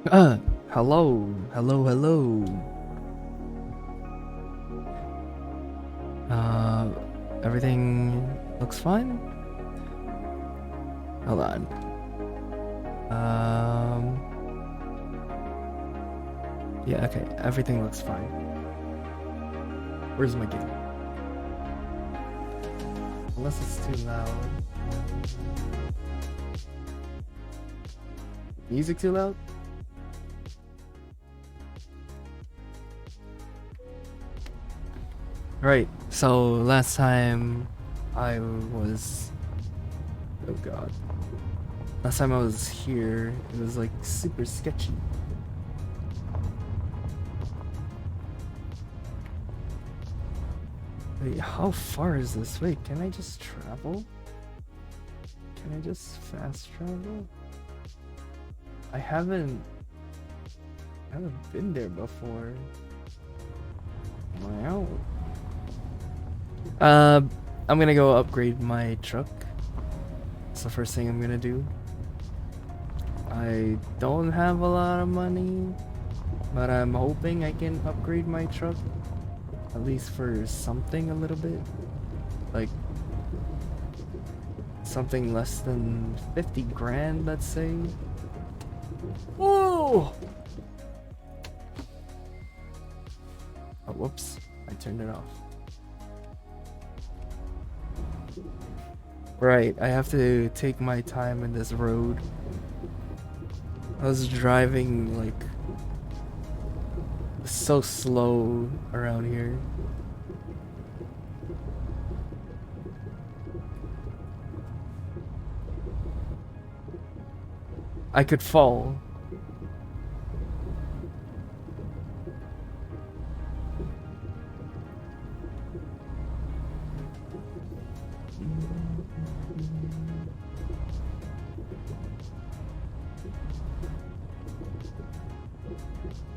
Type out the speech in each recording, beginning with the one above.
Hello, hello, hello. Uh, Everything looks fine? Hold on. Yeah, okay, everything looks fine. Where's my game? Unless it's too loud. Music too loud? Right, so last time I was... Oh god. Last time I was here, it was like super sketchy. Wait, how far is this? Wait, can I just travel? Can I just fast travel? I haven't been there before. Am I out? I'm gonna go upgrade my truck. That's the first thing I'm gonna do. I don't have a lot of money, but I'm hoping I can upgrade my truck. At least for something a little bit. Like something less than 50 grand, let's say. Whoa! Oh, whoops. I turned it off. Right, I have to take my time in this road. I was driving like so slow around here. I could fall.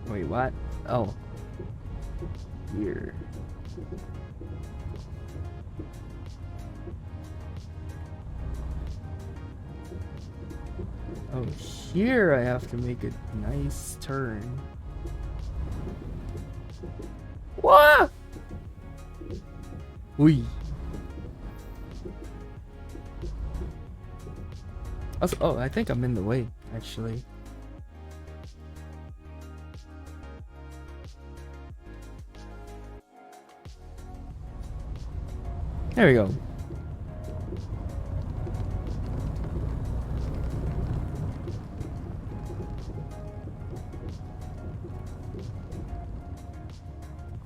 Wait, what? Oh. Here. Oh, here I have to make a nice turn. What? Wee. Oh, I think I'm in the way, actually. There we go.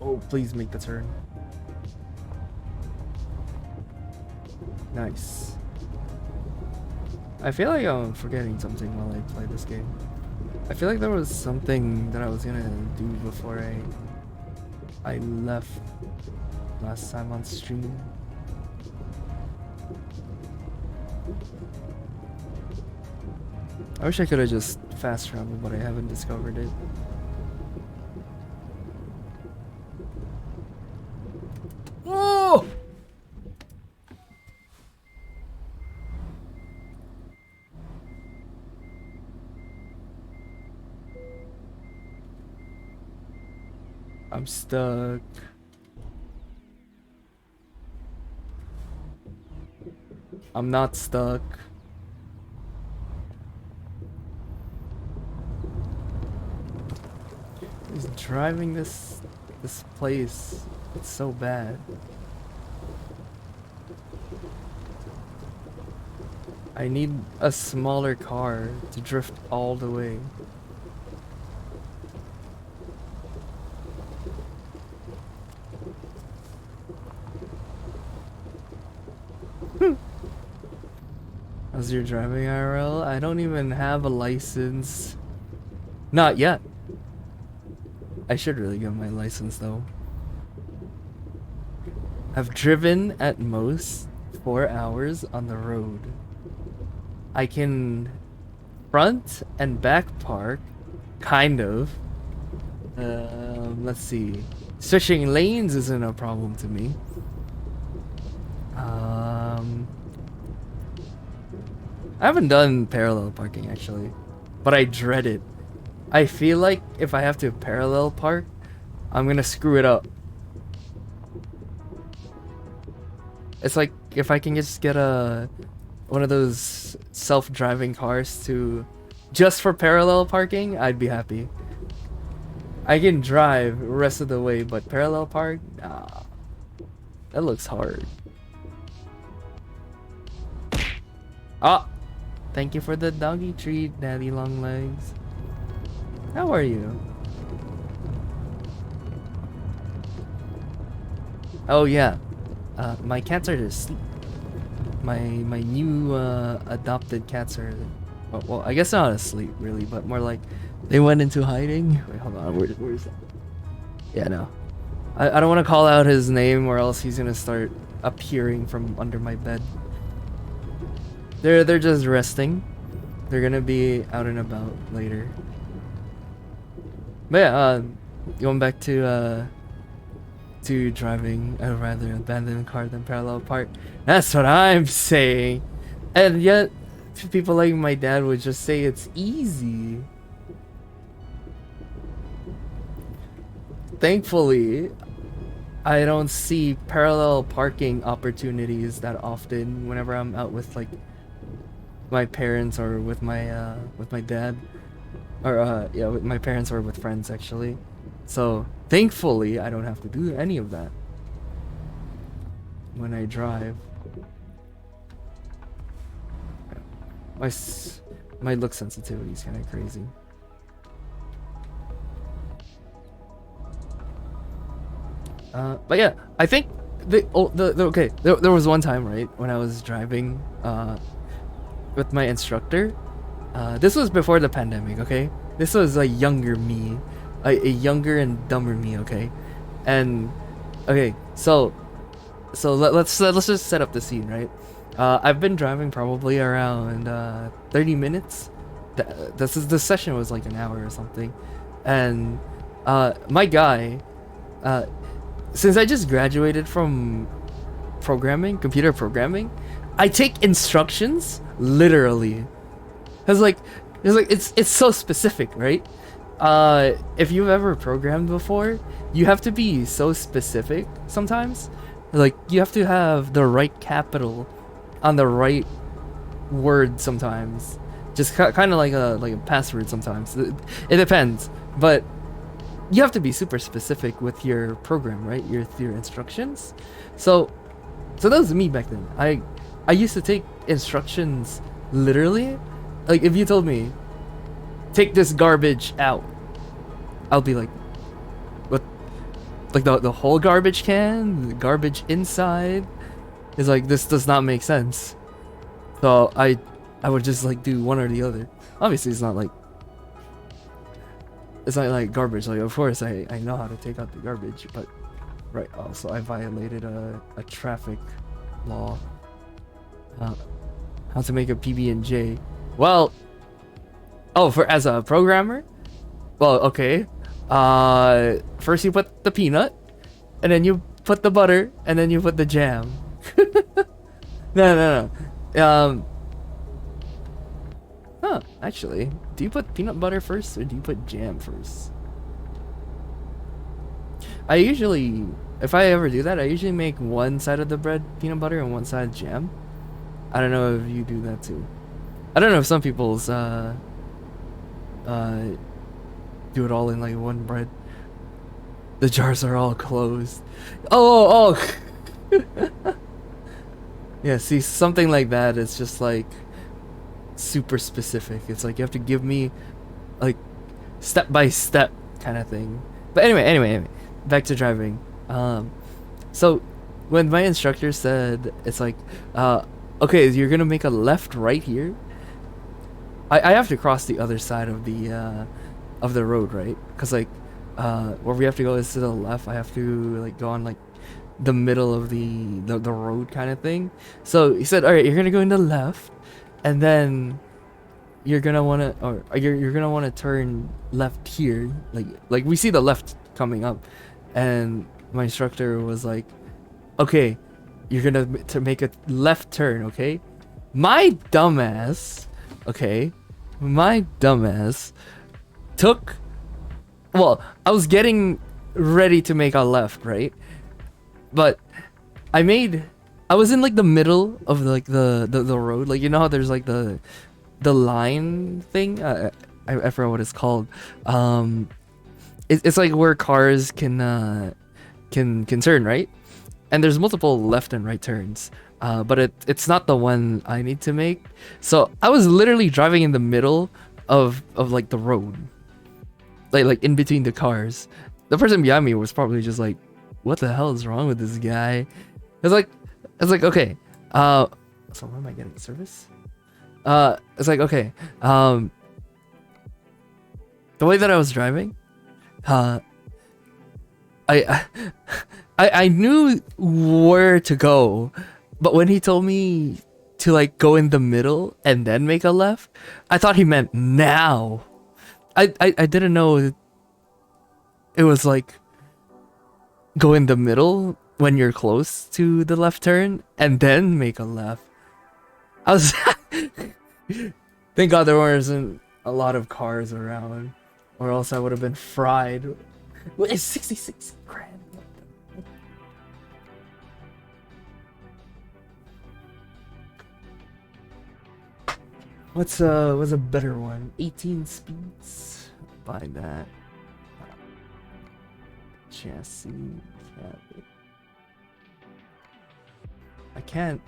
Oh, please make the turn. Nice. I feel like I'm forgetting something while I play this game. I feel like there was something that I was gonna do before I left last time on stream. I wish I could have just fast traveled, but I haven't discovered it. Oh! I'm stuck. I'm not stuck. Just driving this place. It's so bad. I need a smaller car to drift all the way. As you're driving IRL, I don't even have a license. Not yet. I should really get my license though. I've driven at most 4 hours on the road. I can front and back park, kind of. Let's see. Switching lanes isn't a problem to me. I haven't done parallel parking actually, but I dread it. I feel like if I have to parallel park, I'm gonna screw it up. It's like if I can just get one of those self-driving cars to just for parallel parking, I'd be happy. I can drive the rest of the way, but parallel park, nah, that looks hard. Ah, thank you for the doggy treat, Daddy Long Legs. How are you? Oh yeah, my cats are asleep. My new adopted cats are, well, I guess not asleep really, but more like they went into hiding. Wait, hold on, where's that? Yeah, no, I don't want to call out his name or else he's gonna start appearing from under my bed. They're just resting. They're gonna be out and about later. But yeah, going back to driving a rather abandoned car than parallel park. That's what I'm saying. And yet, people like my dad would just say it's easy. Thankfully, I don't see parallel parking opportunities that often whenever I'm out with like my parents or with my dad, or yeah, with my parents or with friends actually. So thankfully, I don't have to do any of that when I drive. My look sensitivity is kind of crazy. But yeah, I think okay, there was one time, right, when I was driving with my instructor. This was before the pandemic, okay? This was a younger me, a younger and dumber me, okay? And okay, so let's just set up the scene, right? I've been driving probably around 30 minutes. The session was like an hour or something, and my guy, since I just graduated from computer programming, I take instructions literally. It's so specific, right? If you've ever programmed before, you have to be so specific sometimes. Like you have to have the right capital on the right word sometimes. Just kind of like a password sometimes. It depends, but you have to be super specific with your program, right? Your instructions. So that was me back then. I used to take instructions literally. Like if you told me, take this garbage out, I'll be like, what? Like the whole garbage can, the garbage inside is like, this does not make sense. So I would just like do one or the other. Obviously it's not like garbage. Like of course I know how to take out the garbage, but right, also I violated a traffic law. How to make a PB&J. Well, as a programmer, well, okay. First you put the peanut, and then you put the butter, and then you put the jam. No. Huh, actually, do you put peanut butter first, or do you put jam first? I usually, if I ever do that, I usually make one side of the bread peanut butter and one side jam. I don't know if you do that too. I don't know if some people's do it all in like one bread. The jars are all closed. Oh. Yeah, see, something like that is just like super specific. It's like you have to give me like step by step kind of thing. But anyway, back to driving. So when my instructor said it's like, okay, you're gonna make a left right here. I have to cross the other side of the road, right? Cause like, where we have to go is to the left. I have to like go on like the middle of the road kind of thing. So he said, all right, you're gonna go in the left, and then you're gonna wanna you're gonna wanna turn left here. Like we see the left coming up, and my instructor was like, okay, you're gonna to make a left turn, okay? My dumbass took, well, I was getting ready to make a left, right? But I made, I was in like the middle of like the road. Like, you know how there's like the line thing? I forgot what it's called. It's like where cars can turn, right? And there's multiple left and right turns. But it's not the one I need to make. So I was literally driving in the middle of like the road. Like in between the cars. The person behind me was probably just like, what the hell is wrong with this guy? It's like okay. So where am I getting service? It's like okay. The way that I was driving, uh I I knew where to go, but when he told me to like go in the middle and then make a left, I thought he meant now. I didn't know it was like go in the middle when you're close to the left turn and then make a left. I was thank God there wasn't a lot of cars around, or else I would have been fried. What is 66 grand? What's a better one? 18 speeds. Buy that. Chassis. I can't.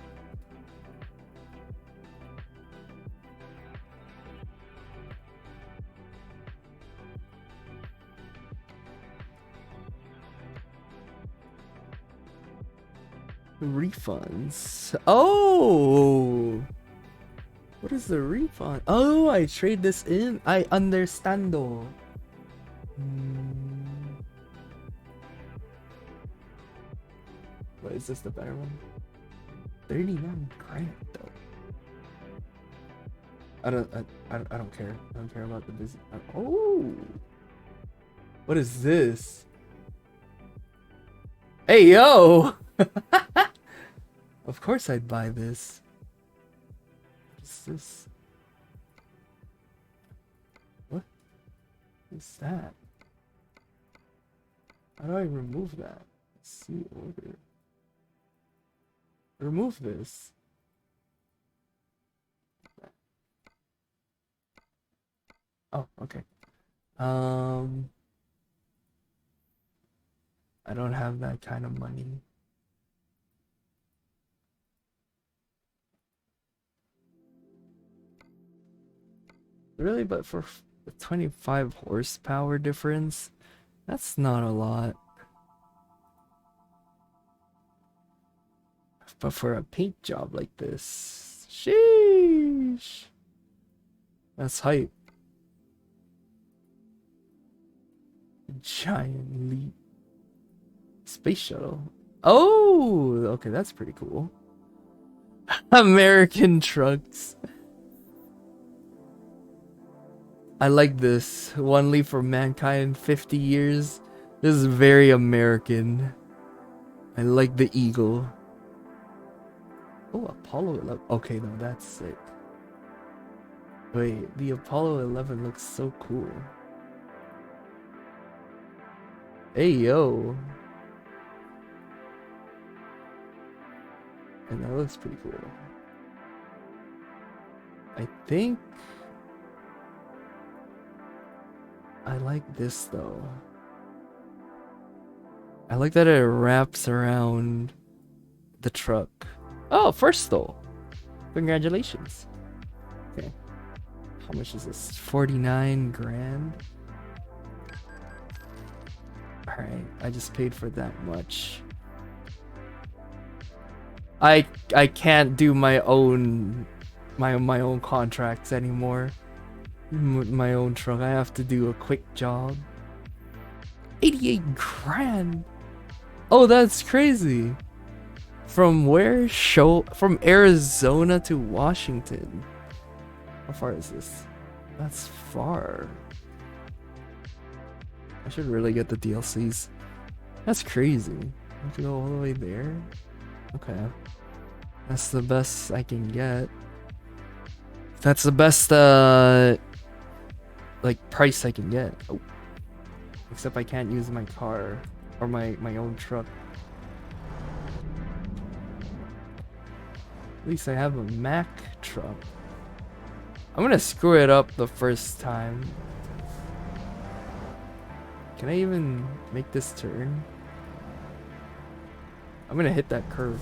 Refunds. Oh. What is the refund? Oh, I trade this in. I understand though. What is this, the better one? 39 grand though. I don't care. I don't care about the business. Oh. What is this? Hey yo. Of course I'd buy this. What's this? What is that? How do I remove that? See order. Remove this. Oh, okay. I don't have that kind of money. Really, but for the 25 horsepower difference, that's not a lot. But for a paint job like this, sheesh. That's hype. Giant leap. Space shuttle. Oh, okay, that's pretty cool. American trucks. I like this. One leap for mankind, 50 years. This is very American. I like the eagle. Oh, Apollo 11. Okay, no, that's sick. Wait, the Apollo 11 looks so cool. Hey, yo. And that looks pretty cool. I think I like this though. I like that it wraps around the truck. Oh, first though. Congratulations. Okay. How much is this? 49 grand? Alright, I just paid for that much. I can't do my own contracts anymore. My own truck. I have to do a quick job. 88 grand. Oh, that's crazy. From where? From Arizona to Washington. How far is this? That's far. I should really get the DLCs. That's crazy. I have to go all the way there. Okay. That's the best I can get. That's the best like price I can get. Oh. Except I can't use my car or my own truck. At least I have a Mack truck. I'm gonna screw it up the first time. Can I even make this turn? I'm gonna hit that curve.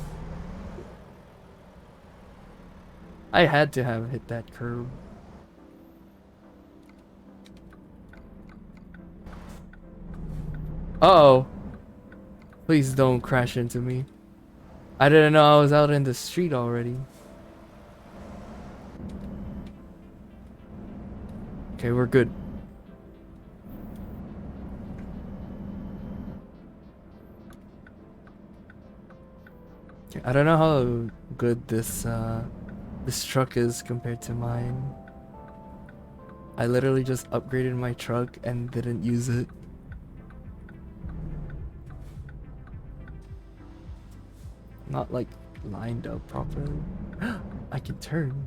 I had to have hit that curve. Uh-oh. Please don't crash into me. I didn't know I was out in the street already. Okay, we're good. Okay, I don't know how good this truck is compared to mine. I literally just upgraded my truck and didn't use it. Not like lined up properly. I can turn.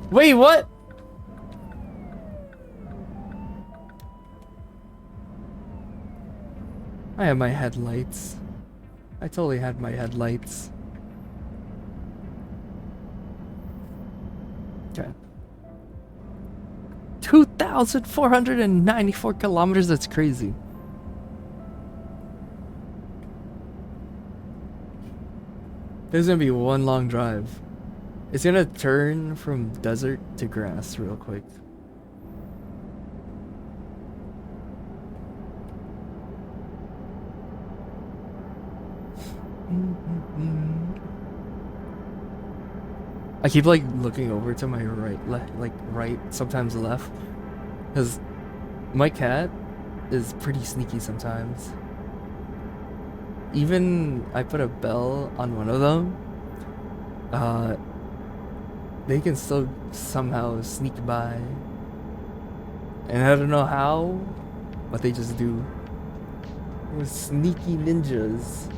Wait, what? I have my headlights. I totally had my headlights. Okay. 2,494 kilometers, that's crazy. There's gonna be one long drive. It's gonna turn from desert to grass real quick. I keep like looking over to my right, right, sometimes left, because my cat is pretty sneaky sometimes. Even I put a bell on one of them, they can still somehow sneak by. And I don't know how, but they just do. We're sneaky ninjas.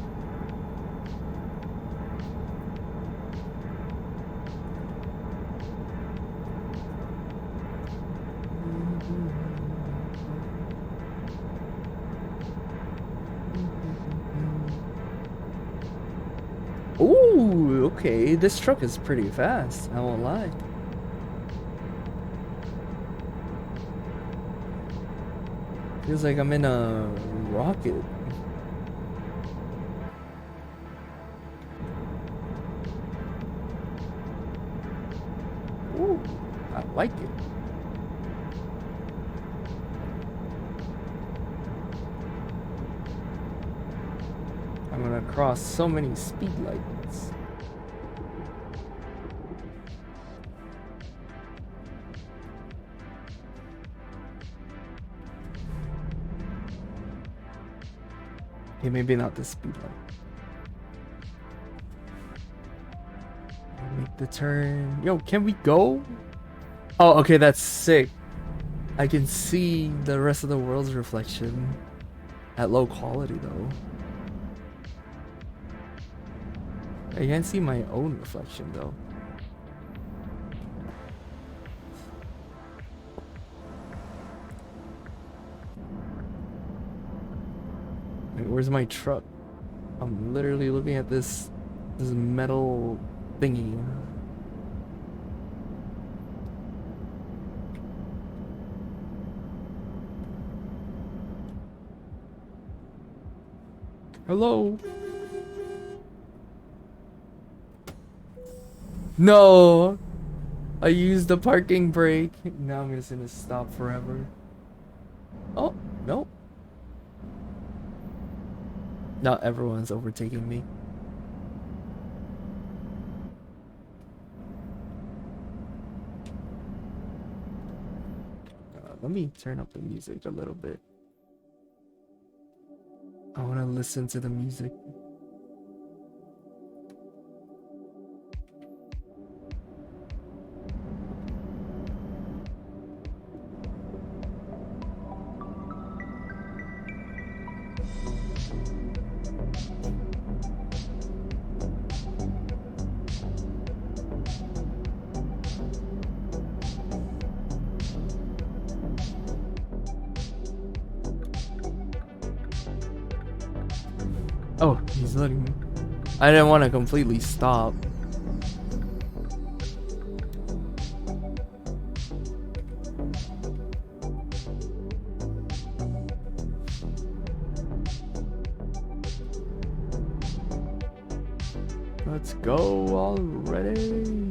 Ooh, okay, this truck is pretty fast, I won't lie. Feels like I'm in a rocket. Ooh, I like it. I'm gonna cross so many speed lights. Okay, maybe not the speed light. Make the turn. Yo, can we go? Oh, okay, that's sick. I can see the rest of the world's reflection at low quality though. I can't see my own reflection though. Wait, where's my truck? I'm literally looking at this metal thingy. Hello? No! I used the parking brake. Now I'm just gonna stop forever. Oh, no. Not everyone's overtaking me. Let me turn up the music a little bit. I want to listen to the music. Oh, he's letting me. I didn't want to completely stop. Let's go already.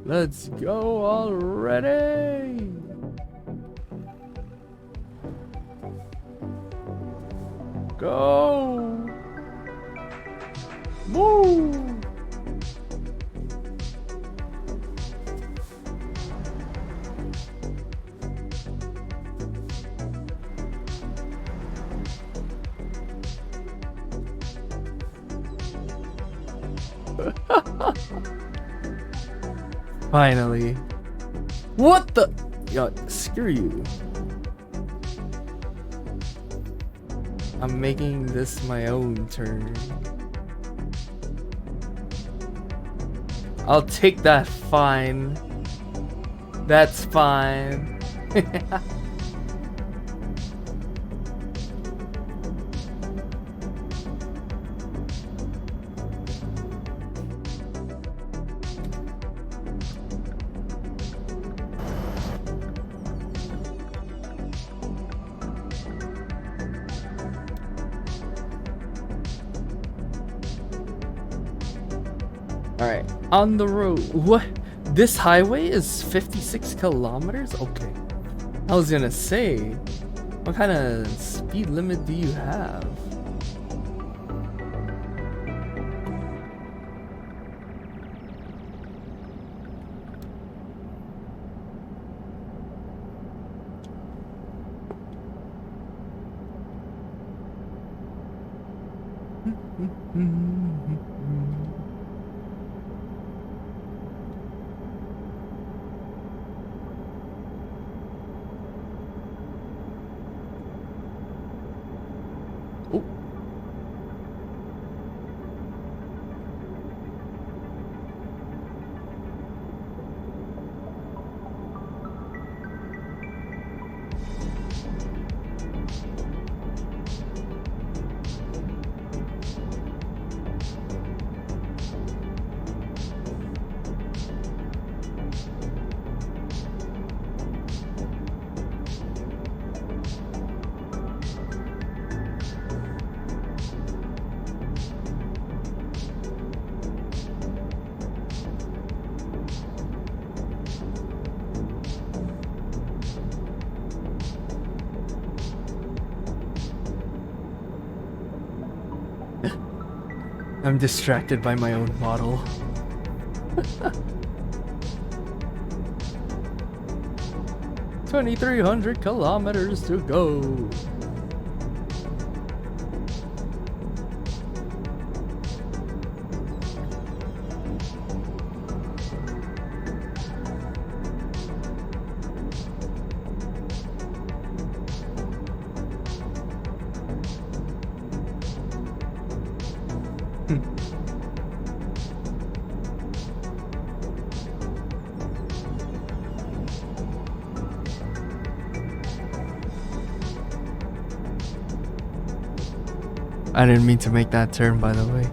Let's go already. Go. Woo. Finally. What the? Yo, screw you. I'm making this my own turn. I'll take that fine. That's fine. Alright, on the road. What? This highway is 56 kilometers? Okay. I was gonna say, what kind of speed limit do you have? Oh. I'm distracted by my own model. $2,300 kilometers to go. I didn't mean to make that turn, by the way.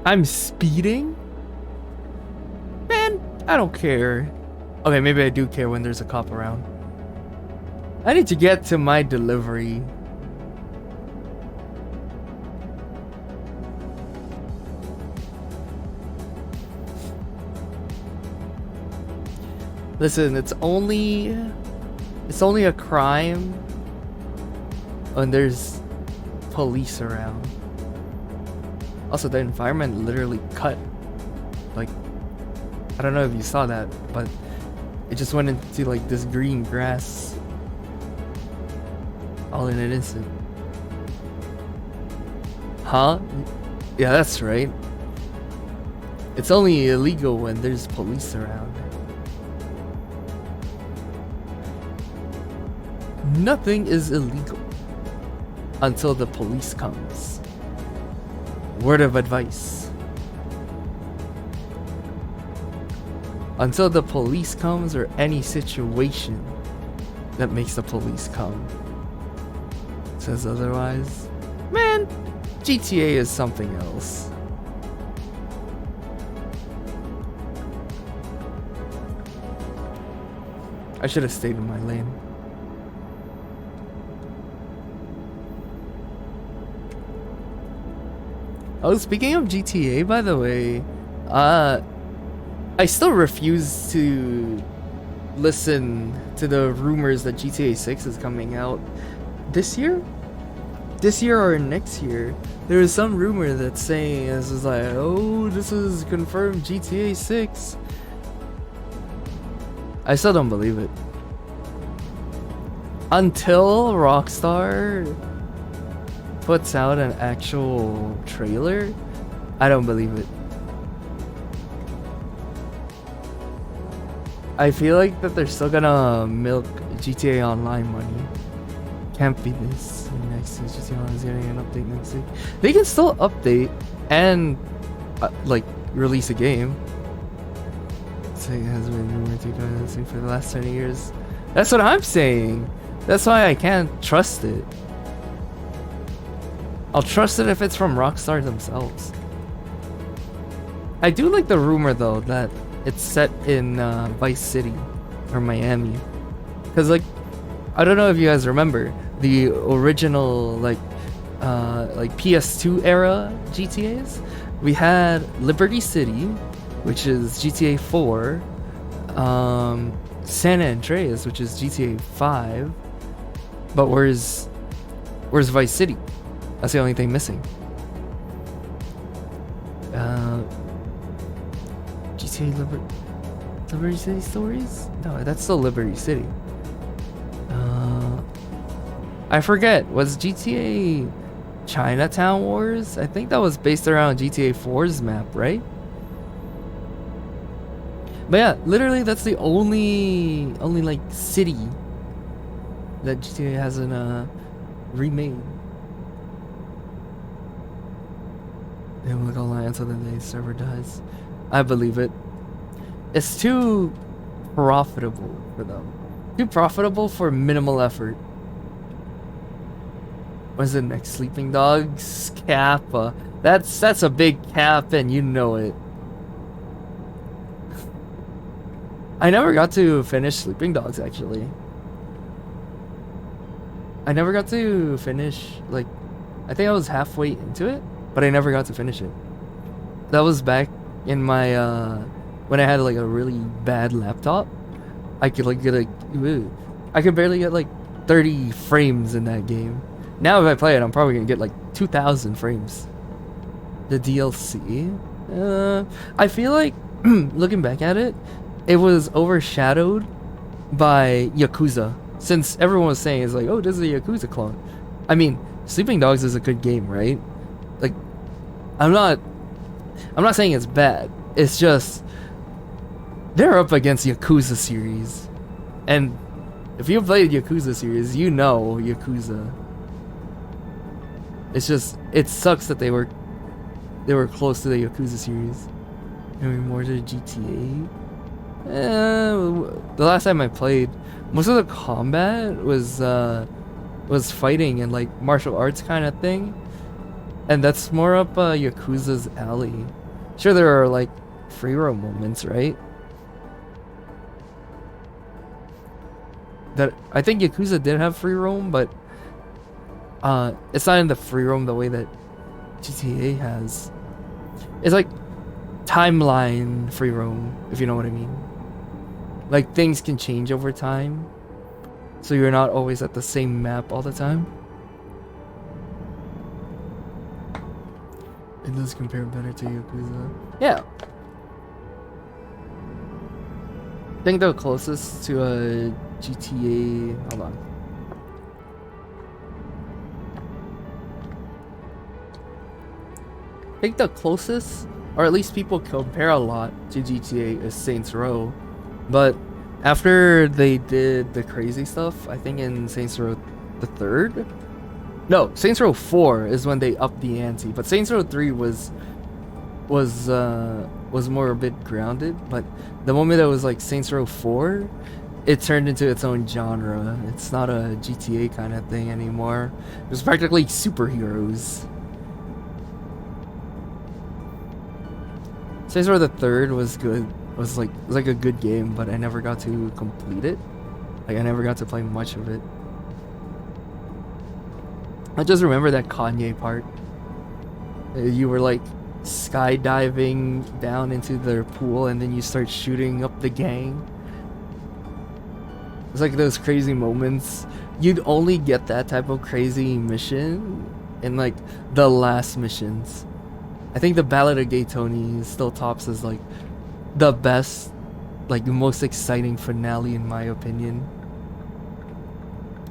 I'm speeding? Man, I don't care. Okay, maybe I do care when there's a cop around. I need to get to my delivery. Listen, it's only a crime when there's police around. Also, the environment literally cut. Like, I don't know if you saw that, but it just went into like this green grass all in an instant. Huh? Yeah, that's right. It's only illegal when there's police around. Nothing is illegal until the police comes. Word of advice. Until the police comes or any situation that makes the police come. Says otherwise, man, GTA is something else. I should have stayed in my lane. Oh, speaking of GTA, by the way, I still refuse to listen to the rumors that GTA 6 is coming out this year? This year or next year. There is some rumor that's saying, this is like, oh, this is confirmed GTA 6. I still don't believe it. Until Rockstar puts out an actual trailer, I don't believe it. I feel like that they're still gonna milk GTA Online money. Can't be this. Next week, GTA Online is getting an update next week. They can still update and like release a game. So it has been rumored to go this thing for the last 20 years. That's what I'm saying. That's why I can't trust it. I'll trust it if it's from Rockstar themselves. I do like the rumor though that it's set in Vice City or Miami, because like I don't know if you guys remember the original like PS2 era GTAs. We had Liberty City, which is GTA 4, San Andreas, which is GTA 5, but where's Vice City? That's the only thing missing. GTA Liberty City Stories? No, that's still Liberty City. I forget. Was GTA Chinatown Wars? I think that was based around GTA 4's map, right? But yeah, literally that's the only like city that GTA hasn't remade. They will go online until the server dies. I believe it. It's too profitable for them. Too profitable for minimal effort. What's the next? Sleeping Dogs cap? That's a big cap, and you know it. I never got to finish Sleeping Dogs, actually. I never got to finish, like, I think I was halfway into it, but I never got to finish it. That was back in my, when I had, like, a really bad laptop. I could, like, I could barely get, like, 30 frames in that game. Now if I play it, I'm probably gonna get, like, 2,000 frames. The DLC? I feel like, looking back at it, it was overshadowed by Yakuza. Since everyone was saying, it's like, oh, this is a Yakuza clone. I mean, Sleeping Dogs is a good game, right? Like, I'm not saying it's bad. It's just, they're up against Yakuza series. And if you played Yakuza series, you know Yakuza. It's just, it sucks that they were close to the Yakuza series. Maybe more to GTA. The last time I played, most of the combat was fighting and like martial arts kind of thing, and that's more up Yakuza's alley. Sure, there are like free roam moments, right? that I think Yakuza did have free roam, but it's not in the free roam the way that GTA has. It's like timeline free roam, if you know what I mean. Like things can change over time, so you're not always at the same map all the time. It does compare better to Yakuza. Yeah. I think the closest to a GTA. Hold on. I think the closest, or at least people compare a lot to GTA, is Saints Row. But after they did the crazy stuff, I think in Saints Row the third? No, Saints Row 4 is when they upped the ante. But Saints Row 3 was more a bit grounded. But the moment it was like Saints Row 4, it turned into its own genre. It's not a GTA kind of thing anymore. It was practically superheroes. Saints Row the third was good. It was like a good game, but I never got to complete it. Like I never got to play much of it. I just remember that Kanye part. You were like skydiving down into their pool and then you start shooting up the gang. It's like those crazy moments. You'd only get that type of crazy mission in like the last missions. I think the Ballad of Gay Tony still tops as like the best, like the most exciting finale in my opinion.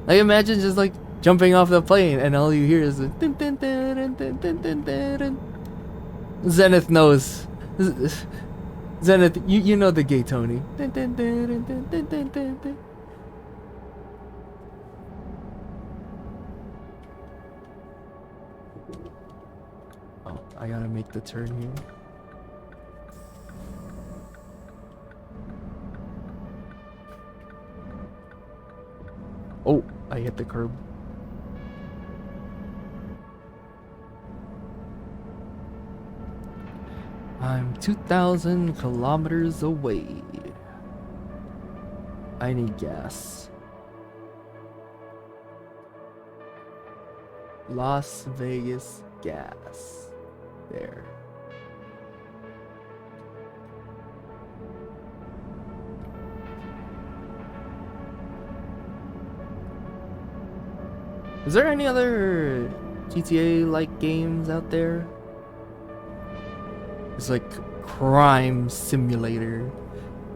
Like imagine just like jumping off the plane and all you hear is a dun, dun, dun, dun, dun, dun, dun, dun, dun. Zenith knows. Zenith, you know the Gay Tony. Dun, dun, dun, dun, dun, dun, dun, dun, dun. Oh, I gotta make the turn here. Oh, I hit the curb. I'm 2,000 kilometers away. I need gas. Las Vegas gas. There. Is there any other GTA-like games out there? It's like crime simulator.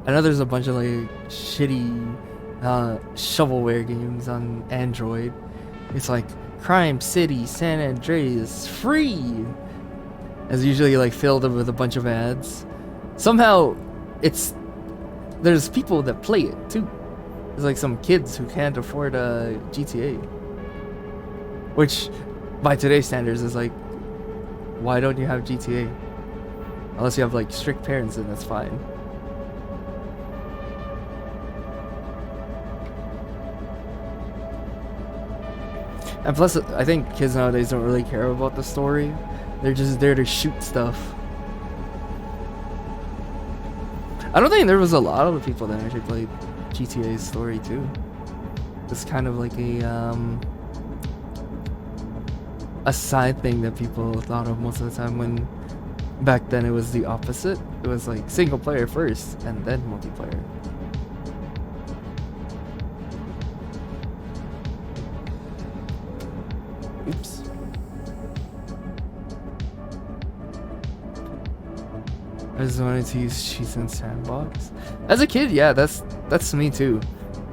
I know there's a bunch of like shitty shovelware games on Android. It's like Crime City San Andreas free. It's usually like filled with a bunch of ads. Somehow there's people that play it too. There's like some kids who can't afford a GTA. Which by today's standards is like, why don't you have GTA? Unless you have like strict parents, then that's fine. And plus, I think kids nowadays don't really care about the story. They're just there to shoot stuff. I don't think there was a lot of the people that actually played GTA's story too. It's kind of like a side thing that people thought of most of the time, when back then it was the opposite. It was like single player first and then multiplayer. Oops. I just wanted to use cheats in Sandbox. As a kid, yeah, that's me too.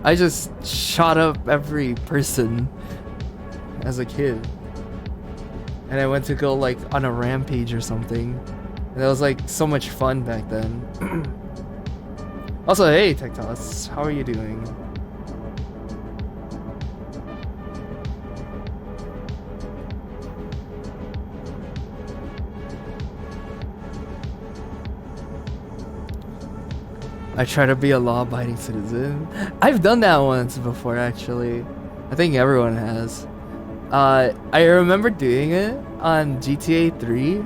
I just shot up every person as a kid. And I went to go like on a rampage or something. And that was like so much fun back then. Also, hey Tektos, how are you doing? I try to be a law-abiding citizen. I've done that once before, actually. I think everyone has. I remember doing it on GTA 3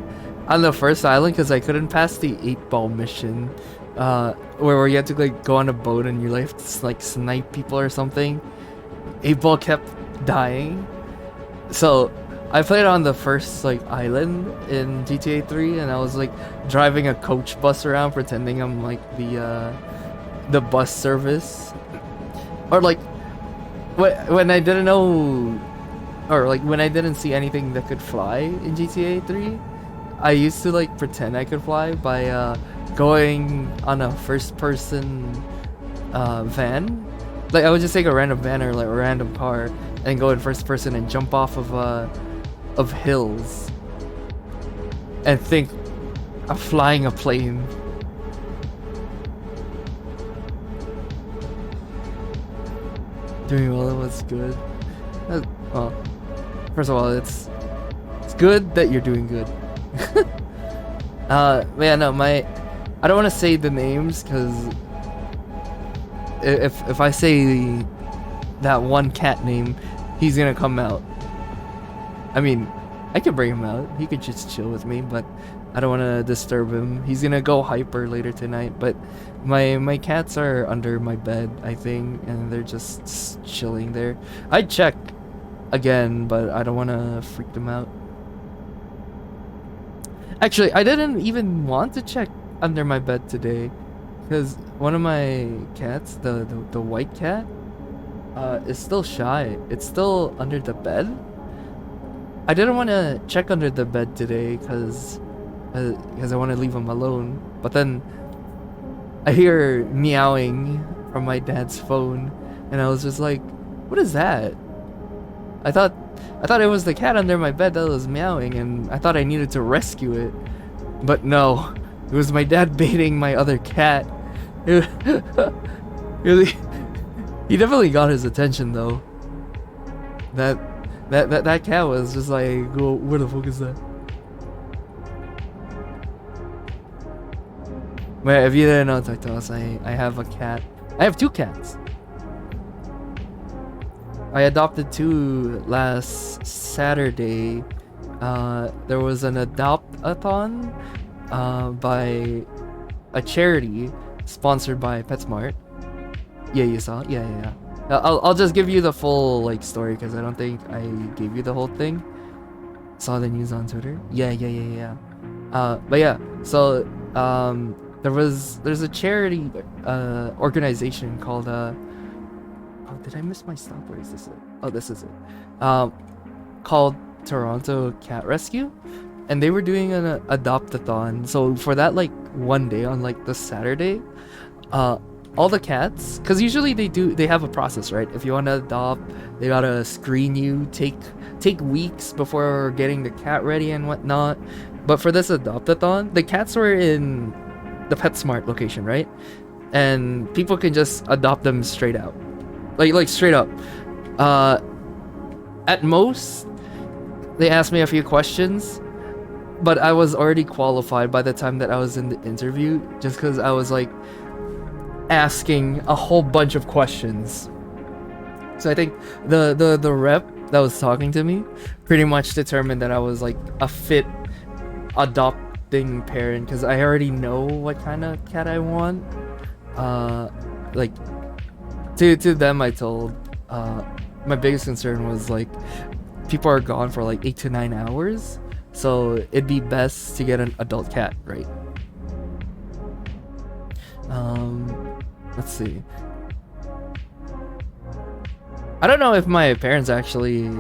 on the first island because I couldn't pass the 8-ball mission where you had to like go on a boat and you like like snipe people or something. 8-Ball kept dying, so I played on the first like island in GTA 3, and I was like driving a coach bus around pretending I'm like the bus service, or like when I didn't know, or like when I didn't see anything that could fly in GTA 3, I used to like pretend I could fly by going on a first person van. Like I would just take a random van or like a random car and go in first person and jump off of hills and think I'm flying a plane. Doing well, it was good. Well, first of all, it's good that you're doing good. But yeah, no, I don't want to say the names because if I say that one cat name, he's gonna come out. I mean, I can bring him out. He could just chill with me, but I don't want to disturb him. He's gonna go hyper later tonight, but my cats are under my bed, I think, and they're just chilling there. I'd check again, but I don't want to freak them out. Actually, I didn't even want to check under my bed today, because one of my cats, the white cat, is still shy. It's still under the bed. I didn't want to check under the bed today because I want to leave him alone. But then I hear meowing from my dad's phone, and I was just like, "What is that?" I thought it was the cat under my bed that was meowing, and I thought I needed to rescue it. But no, it was my dad baiting my other cat. Really, he definitely got his attention though. That cat was just like, "Oh, where the fuck is that?" But if you didn't know, Tactos, I have a cat. I have 2 cats. I adopted 2 last Saturday. There was an adopt-a-thon by a charity sponsored by PetSmart. Yeah, you saw it? Yeah. I'll just give you the full like story because I don't think I gave you the whole thing. Saw the news on Twitter. Yeah. But yeah, so there's a charity organization called oh, did I miss my stop? Where is this it? Oh, this is it. Called Toronto Cat Rescue, and they were doing an adopt-a-thon. So for that like one day on like the Saturday, all the cats, because usually they have a process, right? If you want to adopt, they gotta screen you, take weeks before getting the cat ready and whatnot. But for this adopt-a-thon, the cats were in the PetSmart location, right? And people can just adopt them straight out, like straight up. At most, they asked me a few questions, but I was already qualified by the time that I was in the interview, just because I was like asking a whole bunch of questions. So I think the rep that was talking to me pretty much determined that I was like a fit adopting parent because I already know what kind of cat I want. Like to them I told my biggest concern was like people are gone for like 8 to 9 hours, so it'd be best to get an adult cat, right? Let's see. I don't know if my parents actually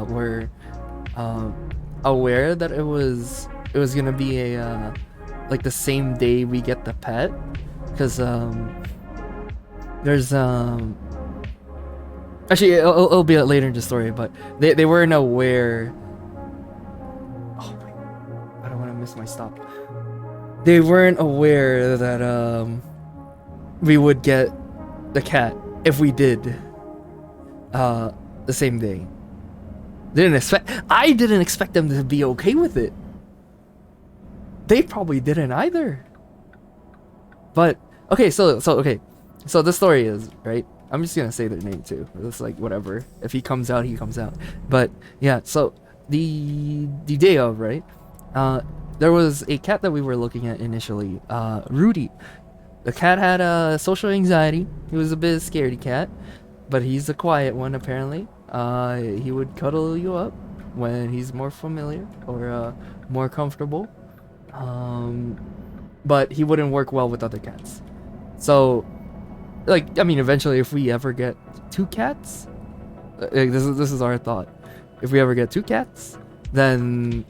were aware that it was gonna be a like the same day we get the pet, because there's actually it'll be later in the story, but they weren't aware. Oh my, I don't want to miss my stop. They weren't aware that we would get the cat if we did the same day. I didn't expect them to be okay with it. They probably didn't either. But okay, so the story is, right, I'm just gonna say their name too. It's like whatever. If he comes out, he comes out. But yeah, so the day of, right? There was a cat that we were looking at initially, Rudy. The cat had social anxiety. He was a bit scaredy cat, but he's a quiet one apparently. He would cuddle you up when he's more familiar or more comfortable. But he wouldn't work well with other cats. So, like, I mean, eventually, if we ever get 2 cats, this is our thought. If we ever get 2 cats, then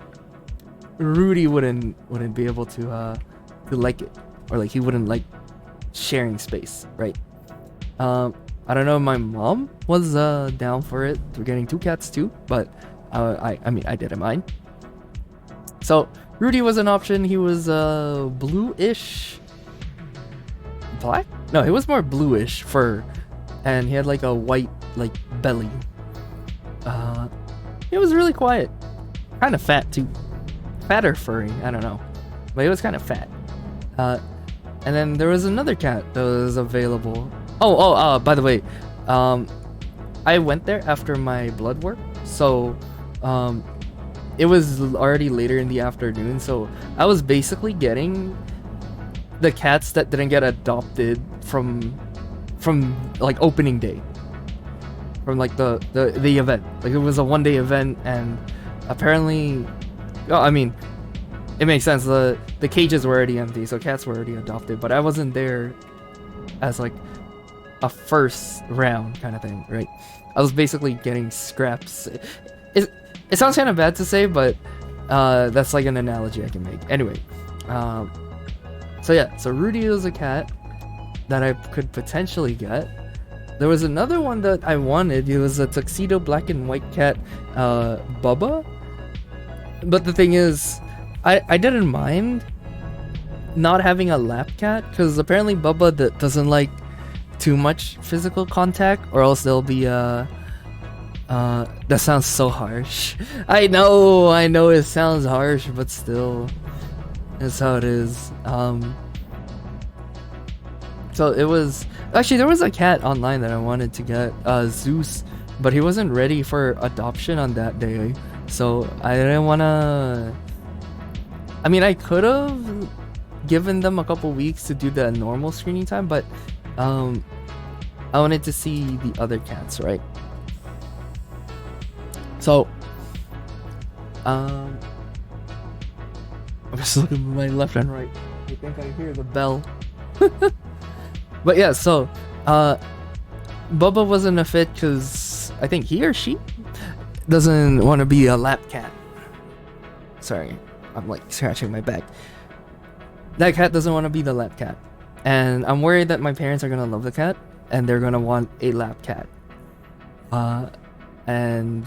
Rudy wouldn't be able to like it, or like he wouldn't like sharing space, right? I don't know if my mom was down for it. We're getting 2 cats too, but I mean I didn't mind. So Rudy was an option. He was bluish, black? No, he was more bluish fur, and he had like a white like belly. He was really quiet, kind of fat too, fat or furry, I don't know, but he was kind of fat. And then there was another cat that was available. By the way, I went there after my blood work, so it was already later in the afternoon, so I was basically getting the cats that didn't get adopted from like opening day, from like the event. Like it was a 1-day event, and apparently, well, I mean, it makes sense. The cages were already empty, so cats were already adopted, but I wasn't there as like a first round kind of thing, right? I was basically getting scraps. It sounds kind of bad to say, but that's like an analogy I can make. Anyway, so yeah, so Rudy was a cat that I could potentially get. There was another one that I wanted. It was a tuxedo black and white cat, Bubba. But the thing is, I didn't mind not having a lap cat, because apparently Bubba doesn't like too much physical contact, or else there'll be that sounds so harsh. I know it sounds harsh, but still, that's how it is. So it was actually, there was a cat online that I wanted to get, Zeus, but he wasn't ready for adoption on that day, so I didn't wanna. I mean, I could have given them a couple weeks to do the normal screening time, but I wanted to see the other cats, right? So I'm just looking at my left and right. I think I hear the bell. But yeah, so Bubba wasn't a fit because I think he or she doesn't want to be a lap cat. Sorry, I'm like scratching my back. That cat doesn't want to be the lap cat, and I'm worried that my parents are gonna love the cat and they're gonna want a lap cat. And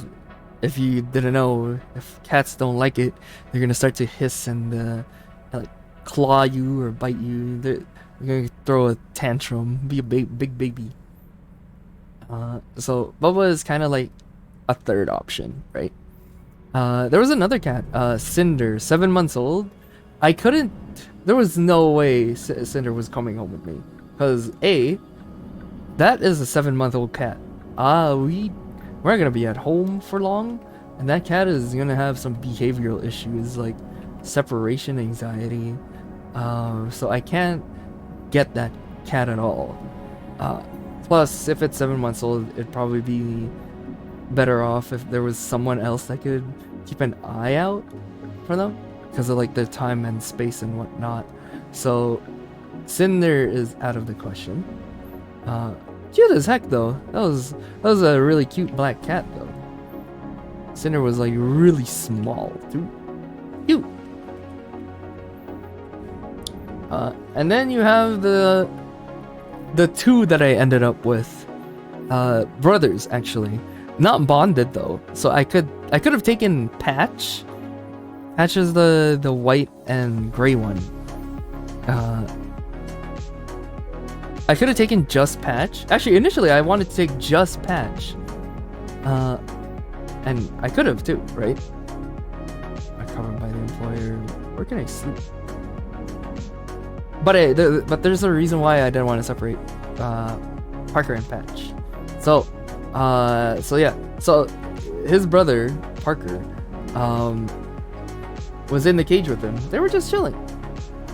if you didn't know, if cats don't like it, they're gonna start to hiss and like claw you or bite you. They're gonna throw a tantrum, be a big baby. So Bubba is kind of like a third option, right? There was another cat, Cinder, 7 months old. I couldn't. There was no way Cinder was coming home with me, because that is a 7-month-old cat. We're not gonna be at home for long, and that cat is gonna have some behavioral issues like separation anxiety. So I can't get that cat at all. Plus, if it's 7 months old, it'd probably be better off if there was someone else that could keep an eye out for them, because of like the time and space and whatnot. So Cinder is out of the question. Cute as heck though. That was a really cute black cat though. Cinder was like really small too. Cute. And then you have the 2 that I ended up with. Brothers actually. Not bonded though. So I could have taken Patch. Patch is the white and gray one. I could have taken just Patch. Actually, initially I wanted to take just Patch. And I could have too, right? I'm covered by the employer. Where can I sleep? But there's a reason why I didn't want to separate Parker and Patch. So yeah. So his brother Parker was in the cage with him. They were just chilling.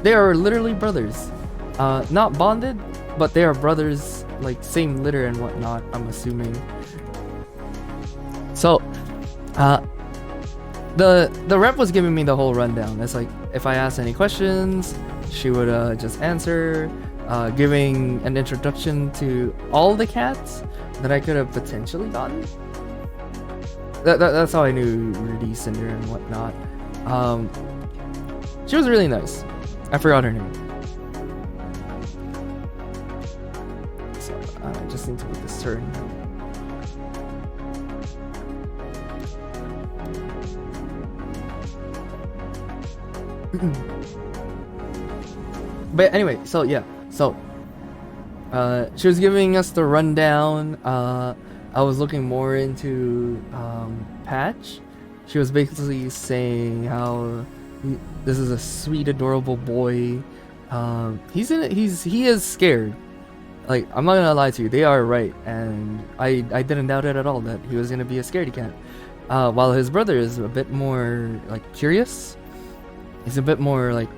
They are literally brothers. Not bonded, but they are brothers, like same litter and whatnot, I'm assuming. So, the rep was giving me the whole rundown. It's like if I asked any questions, she would just answer, giving an introduction to all the cats that I could have potentially gotten. That's how I knew Rudy, Cinder, and whatnot. She was really nice. I forgot her name. So I just need to put this turn. But anyway, so yeah, so she was giving us the rundown. I was looking more into Patch. She was basically saying how this is a sweet, adorable boy. He is scared. Like, I'm not gonna lie to you, they are right, and I didn't doubt it at all that he was gonna be a scaredy cat. While his brother is a bit more like curious. He's a bit more like,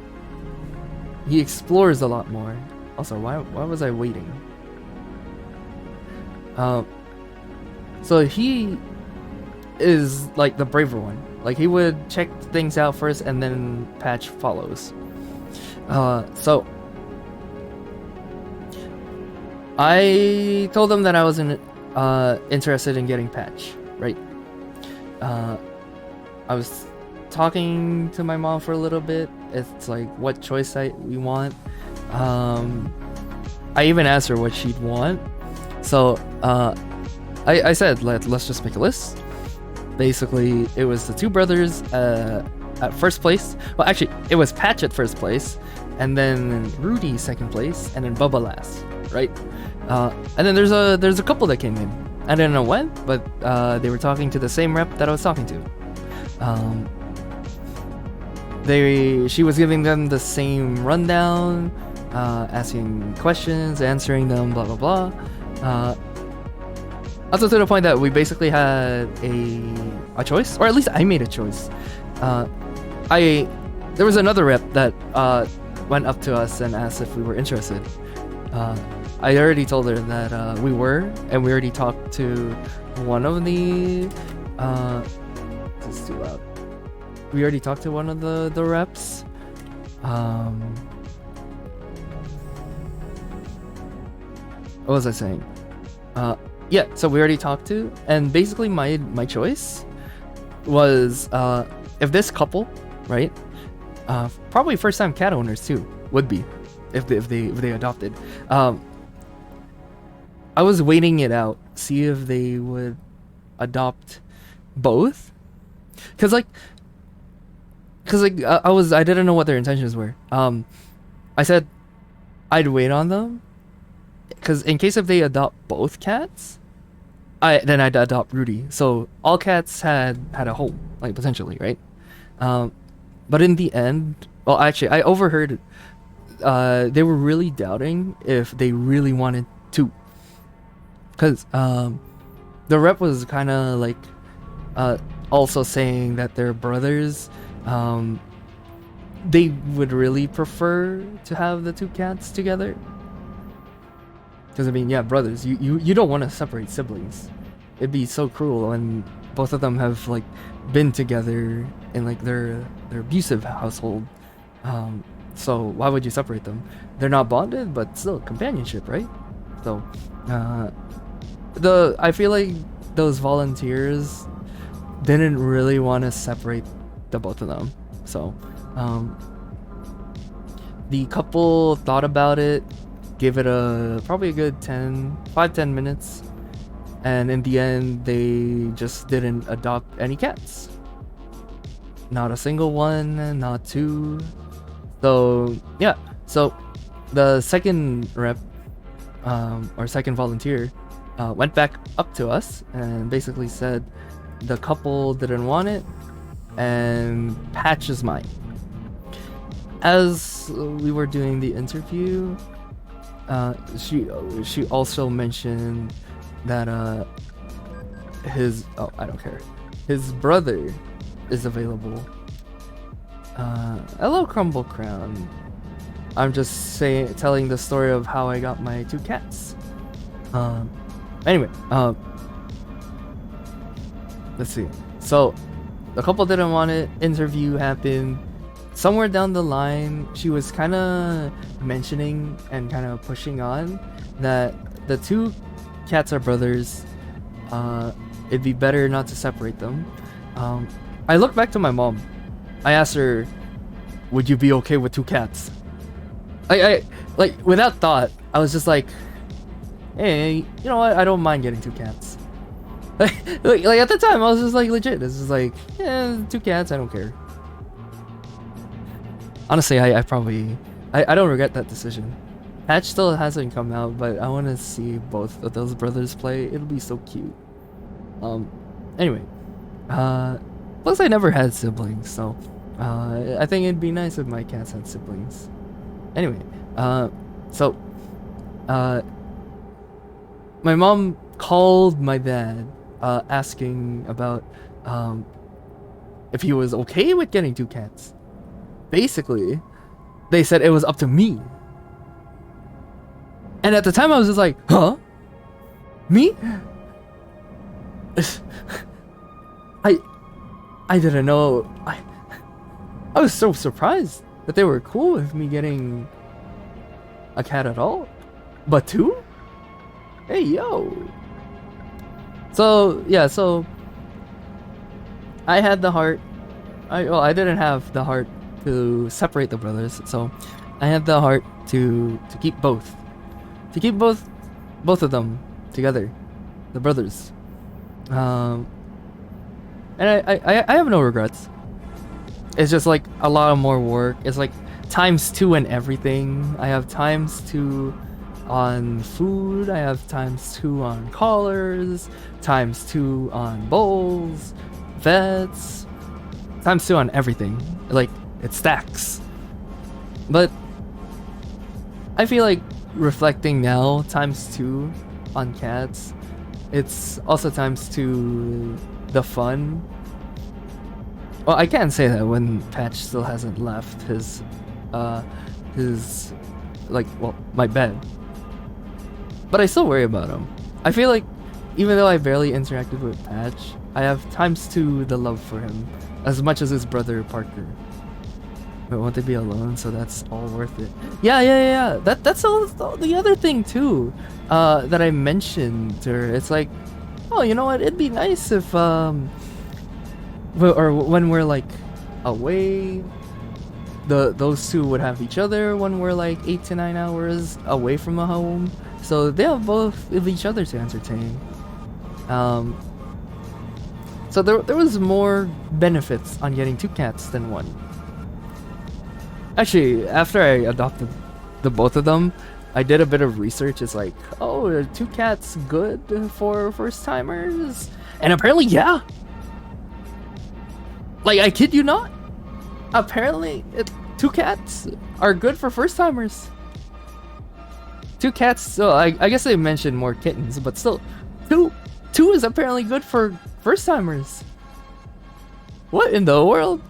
he explores a lot more. Also, why was I waiting? So he is like the braver one. Like, he would check things out first and then Patch follows. So I told them that I wasn't interested in getting Patch, right? I was talking to my mom for a little bit. It's like what choice we want. I even asked her what she'd want. So I said let's just make a list. Basically, it was the two brothers at first place. Well, actually, it was Patch at first place, and then Rudy second place, and then Bubba last, right? And then there's a couple that came in. I don't know when, but they were talking to the same rep that I was talking to. She was giving them the same rundown, asking questions, answering them, blah blah blah. Also to the point that we basically had a choice, or at least I made a choice. There was another rep that went up to us and asked if we were interested. I already told her that we were, and we already talked to one of the. This is too loud. We already talked to one of the reps. What was I saying? Yeah, so we already talked to, and basically my choice was if this couple, right? Probably first time cat owners too, would be if they adopted. I was waiting it out, see if they would adopt both, cause I didn't know what their intentions were. I said I'd wait on them, cause in case if they adopt both cats, then I'd adopt Rudy. So all cats had a home, like potentially, right? But in the end, well, actually, I overheard they were really doubting if they really wanted to, cause the rep was kind of like also saying that their brothers. They would really prefer to have the two cats together. Because I mean, yeah, brothers, you don't want to separate siblings. It'd be so cruel when both of them have like been together in like their abusive household. So why would you separate them? They're not bonded, but still companionship, right? So I feel like those volunteers didn't really want to separate the both of them. So the couple thought about it, gave it probably a good 5-10 minutes, and in the end they just didn't adopt any cats. Not a single one, not two. So yeah, so the second rep or second volunteer went back up to us and basically said the couple didn't want it and Patch is mine. As we were doing the interview, she also mentioned that his brother is available. Hello, Crumble Crown. I'm just telling the story of how I got my 2 cats. Anyway, let's see. So, the couple didn't want it. Interview happened. Somewhere down the line, she was kind of mentioning and kind of pushing on that the 2 cats are brothers. It'd be better not to separate them. I looked back to my mom. I asked her, "Would you be okay with 2 cats?" I like without thought. I was just like, "Hey, you know what? I don't mind getting 2 cats." like at the time, I was just like legit. This is like, yeah, 2 cats. I don't care. Honestly, I probably I don't regret that decision. Patch still hasn't come out, but I want to see both of those brothers play. It'll be so cute. Anyway, plus I never had siblings, so I think it'd be nice if my cats had siblings. Anyway, so my mom called my dad, asking about if he was okay with getting 2 cats. Basically, they said it was up to me. And at the time I was just like, huh? Me? I didn't know. I was so surprised that they were cool with me getting a cat at all. But 2? Hey yo. So yeah, so I had the heart. I didn't have the heart to separate the brothers, so I had the heart to keep both. To keep both of them together. The brothers. And I have no regrets. It's just like a lot of more work. It's like ×2 and everything. I have ×2 on food. I have ×2 on collars. ×2 on bowls, vets. ×2 on everything. Like it stacks. But I feel like reflecting now, ×2 on cats. It's also ×2 the fun. Well, I can't say that when Patch still hasn't left his like, well, my bed. But I still worry about him. I feel like even though I barely interacted with Patch, I have ×2 the love for him, as much as his brother Parker. But won't they be alone? So that's all worth it. Yeah. That's all the other thing too, that I mentioned to her. It's like, oh, you know what? It'd be nice if or when we're like away, those 2 would have each other when we're like 8 to 9 hours away from a home, so they have both of each other to entertain. So there was more benefits on getting 2 cats than 1. Actually, after I adopted the both of them, I did a bit of research. It's like, oh, are 2 cats good for first timers? And apparently, yeah. Like, I kid you not. Apparently, 2 cats are good for first timers. 2 cats. So I guess they mentioned more kittens, but still, two is apparently good for first timers. What in the world?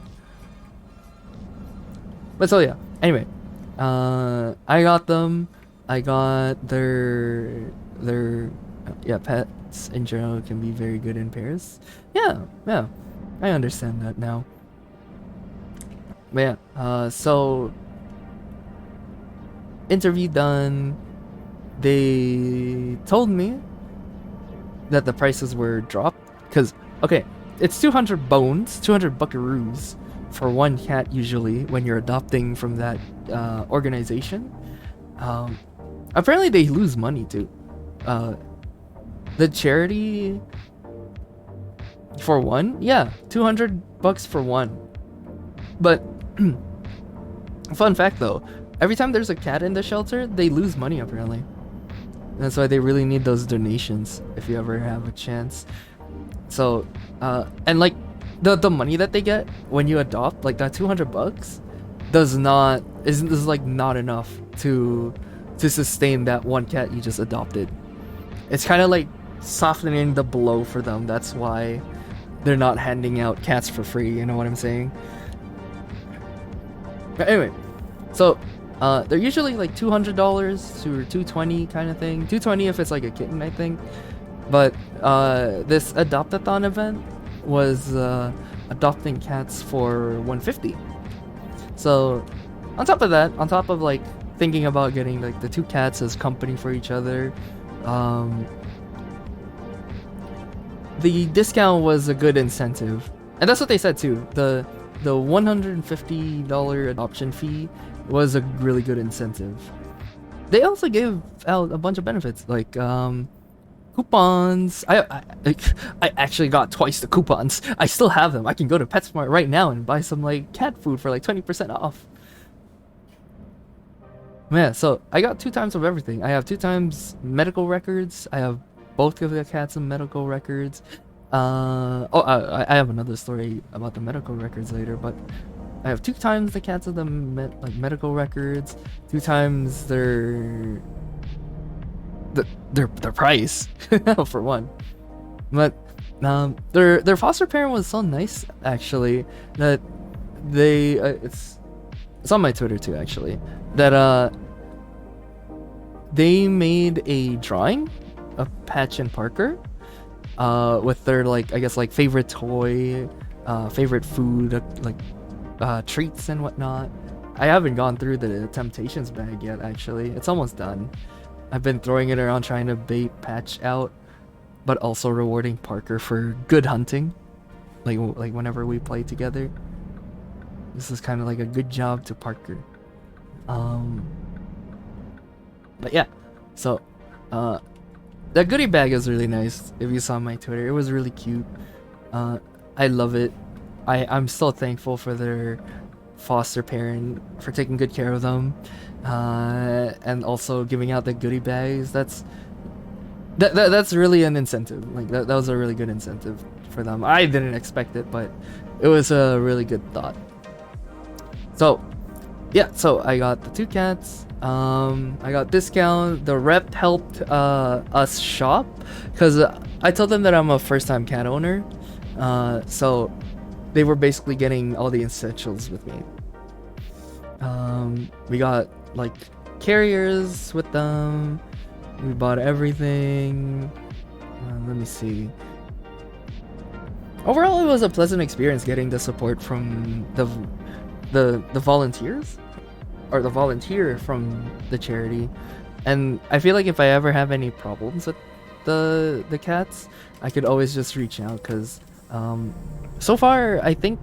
But so yeah. Anyway, I got them. I got their pets in general can be very good in pairs. Yeah. I understand that now. But yeah, so interview done. They told me that the prices were dropped because, okay, it's 200 bones, 200 buckaroos for 1 cat usually when you're adopting from that organization. Apparently they lose money too. The charity for 1, yeah, 200 bucks for 1. But fun fact though, every time there's a cat in the shelter, they lose money apparently. That's why they really need those donations if you ever have a chance. So, and like the money that they get when you adopt, like that 200 bucks, is like not enough to sustain that 1 cat you just adopted. It's kind of like softening the blow for them. That's why they're not handing out cats for free. You know what I'm saying? But anyway, so They're usually like $200 to $220 kind of thing. $220 if it's like a kitten, I think. But this adopt-a-thon event was adopting cats for $150. So on top of that, on top of like thinking about getting like the two cats as company for each other, the discount was a good incentive, and that's what they said too. The $150 adoption fee was a really good incentive. They also gave out a bunch of benefits like coupons. I actually got twice the coupons. I still have them. I can go to PetSmart right now and buy some like cat food for like 20% off. Yeah, so I got 2 times of everything. I have 2 times medical records. I have both of the cats in medical records. I have another story about the medical records later, but I have 2 times the cats of the medical records, 2 times their price for one. But their foster parent was so nice actually that they it's on my Twitter too actually, that they made a drawing of Patch and Parker with their like I guess like favorite toy, favorite food, like treats and whatnot. I haven't gone through the Temptations bag yet actually. It's almost done. I've been throwing it around trying to bait Patch out, but also rewarding Parker for good hunting. Like whenever we play together. This is kind of like a good job to Parker. But yeah, so that goodie bag is really nice. If you saw my Twitter, it was really cute. I love it. I'm so thankful for their foster parent for taking good care of them, and also giving out the goodie bags. That's really an incentive. Like that was a really good incentive for them. I didn't expect it, but it was a really good thought. So yeah, so I got the 2 cats. I got discount. The rep helped us shop because I told them that I'm a first-time cat owner, so they were basically getting all the essentials with me. We got like carriers with them. We bought everything. Let me see. Overall, it was a pleasant experience getting the support from the volunteers, or the volunteer from the charity. And I feel like if I ever have any problems with the cats, I could always just reach out, because so far I think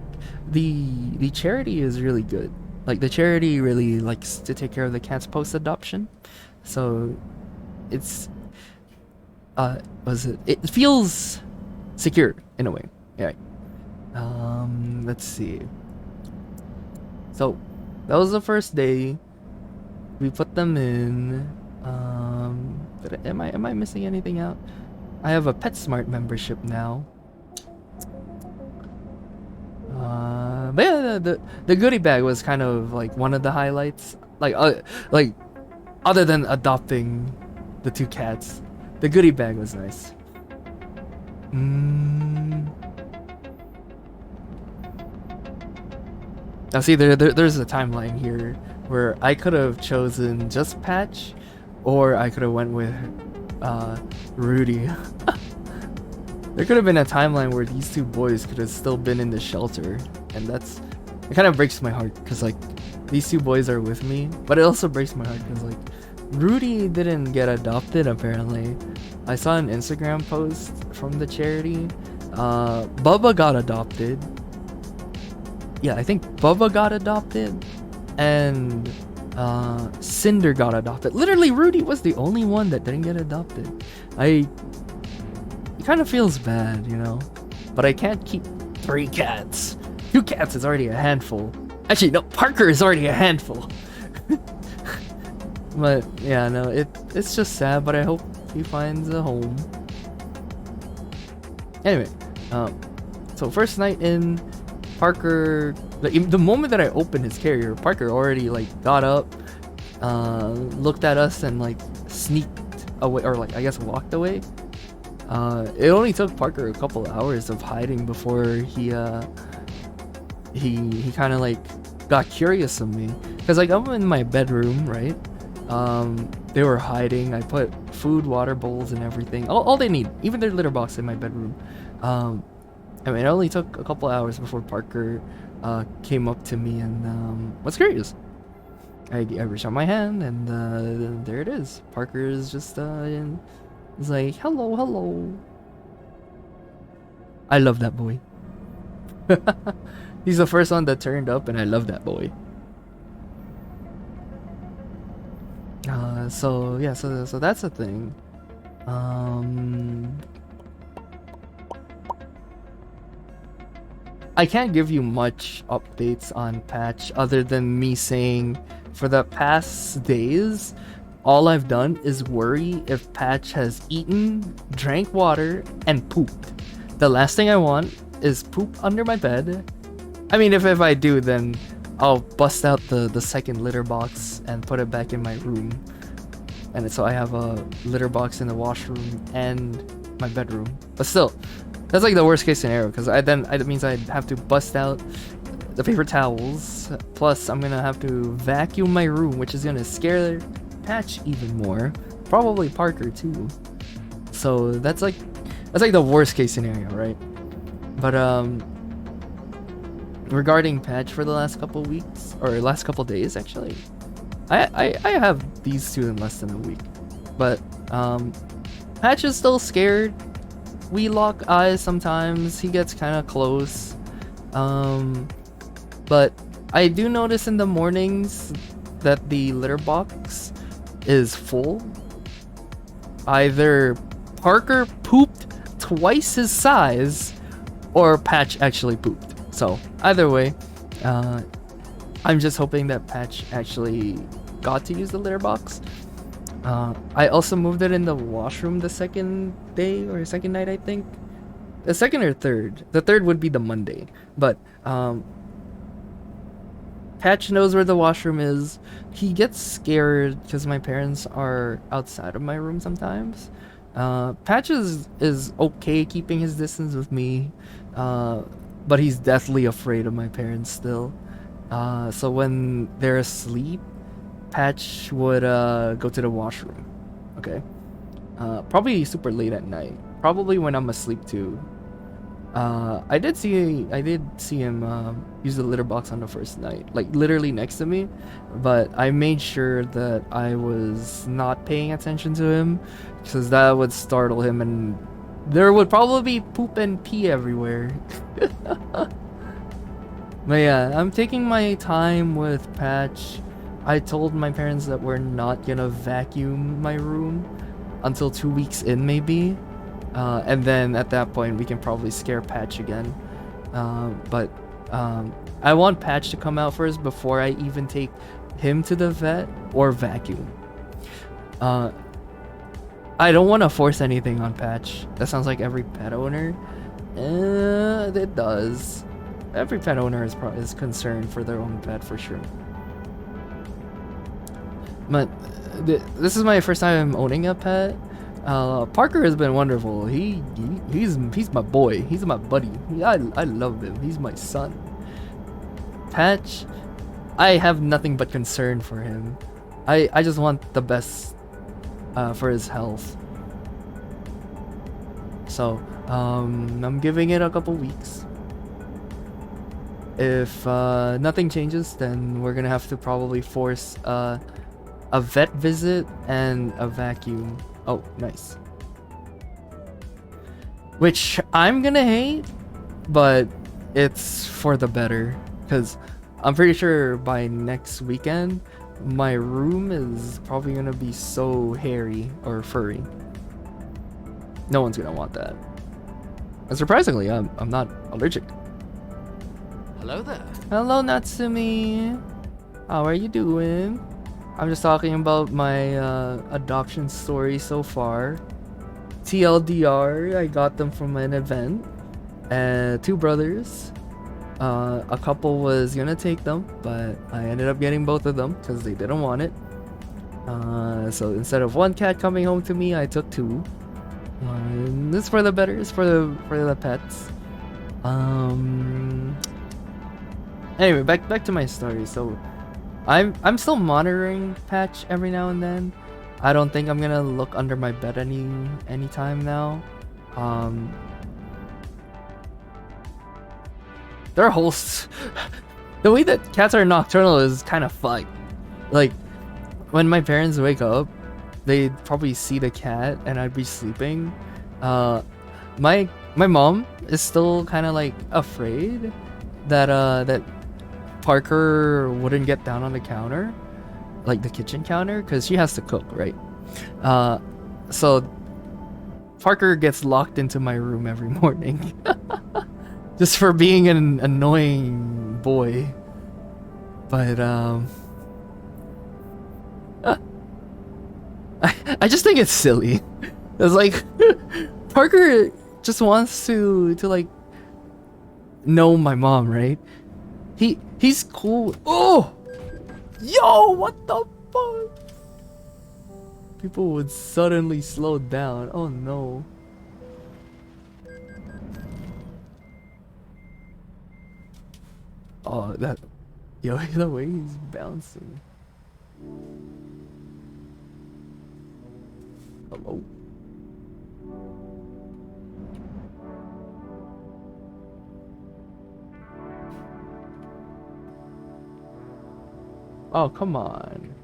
the charity is really good. Like the charity really likes to take care of the cats post adoption, so it's it feels secure in a way. Yeah. Let's see. So that was the first day. We put them in. Am I missing anything out? I have a PetSmart membership now. But yeah, the goodie bag was kind of like one of the highlights. Like other than adopting the 2 cats, the goodie bag was nice. Now see, there's a timeline here where I could have chosen just Patch, or I could have went with Rudy. There could have been a timeline where these 2 boys could have still been in the shelter, and it kind of breaks my heart, because like these 2 boys are with me, but it also breaks my heart because like Rudy didn't get adopted apparently. I saw an Instagram post from the charity. Bubba got adopted. Yeah, I think Bubba got adopted, and Cinder got adopted. Literally, Rudy was the only one that didn't get adopted. It kind of feels bad, you know, but I can't keep 3 cats. 2 cats is already a handful. Actually, no, Parker is already a handful. But yeah, no, it's just sad, but I hope he finds a home. Anyway, so first night in, Parker, the moment that I opened his carrier, Parker already like got up, looked at us, and like sneaked away, or like I guess walked away. It only took Parker a couple hours of hiding before he kind of like got curious of me, Cause like I'm in my bedroom, right? They were hiding. I put food, water bowls, and everything. All they need, even their litter box in my bedroom. I mean, it only took a couple hours before Parker came up to me and was curious. I reached out my hand and there it is. Parker is just he's like, hello, hello. I love that boy. He's the first one that turned up, and I love that boy. So yeah, so that's the thing. I can't give you much updates on Patch other than me saying for the past days, all I've done is worry if Patch has eaten, drank water, and pooped. The last thing I want is poop under my bed. I mean, if I do, then I'll bust out the second litter box and put it back in my room. And so I have a litter box in the washroom and my bedroom. But still, that's like the worst case scenario, because that means I'd have to bust out the paper towels. Plus, I'm gonna have to vacuum my room, which is gonna scare Patch even more. Probably Parker too. So that's like the worst case scenario, right? But regarding Patch for the last couple weeks, or last couple days actually, I have these two in less than a week. But Patch is still scared. We lock eyes sometimes. He gets kind of close. But I do notice in the mornings that the litter box is full. Either Parker pooped twice his size, or Patch actually pooped. So either way, I'm just hoping that Patch actually got to use the litter box. I also moved it in the washroom the second day or second night, I think. The second or third. The third would be the Monday. But Patch knows where the washroom is. He gets scared because my parents are outside of my room sometimes. Patch is okay keeping his distance with me, but he's deathly afraid of my parents still. So when they're asleep, Patch would go to the washroom. Okay. Probably super late at night. Probably when I'm asleep too. I did see him use the litter box on the first night, like literally next to me, but I made sure that I was not paying attention to him, because that would startle him and there would probably be poop and pee everywhere. But yeah, I'm taking my time with Patch. I told my parents that we're not gonna vacuum my room until 2 weeks in maybe. And then at that point we can probably scare Patch again. But I want Patch to come out first before I even take him to the vet or vacuum. I don't want to force anything on Patch. That sounds like every pet owner. It does. Every pet owner is concerned for their own pet for sure. But this is my first time owning a pet. Parker has been wonderful. He's my boy. He's my buddy. I love him. He's my son. Patch, I have nothing but concern for him. I just want the best for his health. So I'm giving it a couple weeks. If nothing changes, then we're gonna have to probably force a vet visit and a vacuum. Oh, nice. Which I'm gonna hate, but it's for the better, because I'm pretty sure by next weekend my room is probably gonna be so hairy or furry. No one's gonna want that. And surprisingly, I'm not allergic. Hello there. Hello, Natsumi. How are you doing? I'm just talking about my adoption story so far. TLDR, I got them from an event. 2 brothers. A couple was gonna take them, but I ended up getting both of them because they didn't want it. So instead of 1 cat coming home to me, I took 2. This is for the better. It's for the pets. Anyway, back to my story. So I'm still monitoring Patch every now and then. I don't think I'm gonna look under my bed anytime now. Um, their whole the way that cats are nocturnal is kind of fucked. Like when my parents wake up, they'd probably see the cat and I'd be sleeping. My mom is still kind of like afraid that Parker wouldn't get down on the counter, like the kitchen counter, because she has to cook, right? So Parker gets locked into my room every morning just for being an annoying boy. But I just think it's silly. It's like Parker just wants to like know my mom, right? He's cool. Oh, yo, what the fuck? People would suddenly slow down. Oh no. Oh, that, yo, the way he's bouncing. Hello. Oh, come on.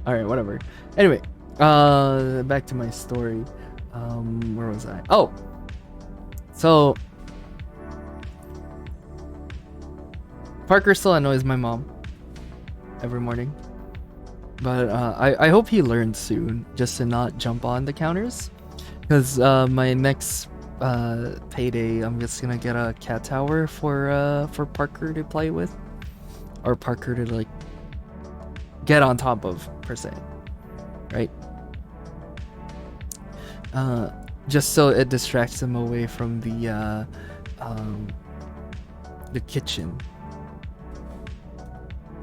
Alright, whatever. Anyway, back to my story. Where was I? Oh! So, Parker still annoys my mom every morning. But I hope he learns soon just to not jump on the counters. Because my next payday, I'm just gonna get a cat tower for Parker to play with, or Parker to like get on top of per se, right? Just so it distracts him away from the kitchen.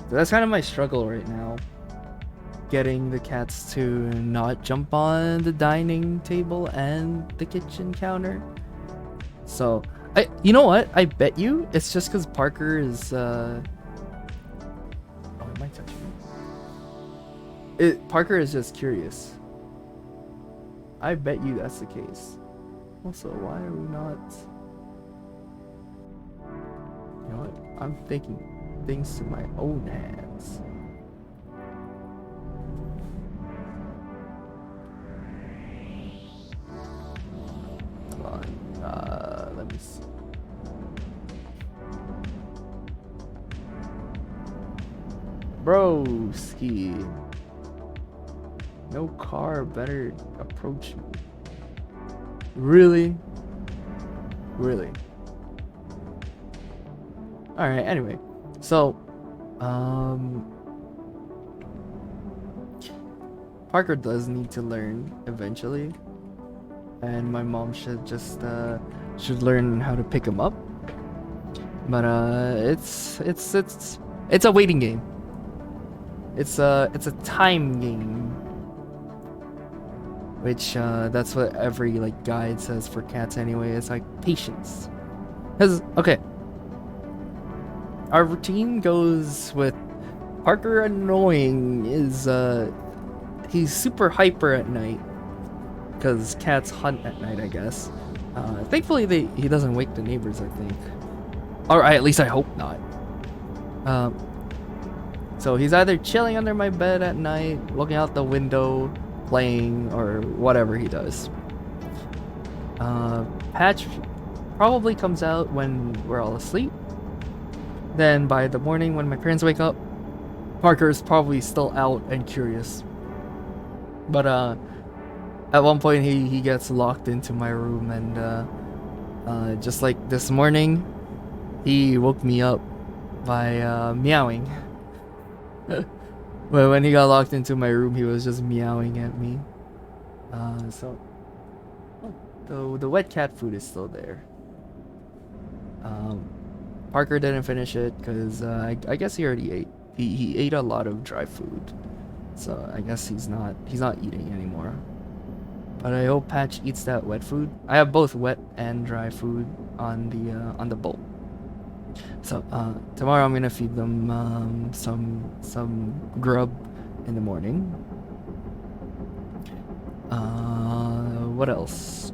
So that's kind of my struggle right now, getting the cats to not jump on the dining table and the kitchen counter. So you know what? I bet you it's just because Parker is oh, it might touch me. Parker is just curious. I bet you that's the case. Also, why are we not? You know what? I'm taking things to my own hands. Let me see. Broski. No car better approach me. Really? Really? Alright, anyway. So, Parker does need to learn eventually. And my mom should just should learn how to pick him up. But it's a waiting game. It's a time game. Which that's what every like guide says for cats anyway. It's like patience. Cause okay, our routine goes with Parker annoying is he's super hyper at night. Because cats hunt at night, I guess. Thankfully, he doesn't wake the neighbors, I think. Or at least I hope not. So he's either chilling under my bed at night, looking out the window, playing, or whatever he does. Patch probably comes out when we're all asleep. Then by the morning when my parents wake up, Parker's probably still out and curious. But at one point he gets locked into my room, and just like this morning, he woke me up by meowing. But when he got locked into my room, he was just meowing at me. So the wet cat food is still there. Parker didn't finish it because I guess he already ate. He ate a lot of dry food, so I guess he's not eating anymore. but I hope Patch eats that wet food. I have both wet and dry food on the boat. So tomorrow I'm gonna feed them some grub in the morning. What else?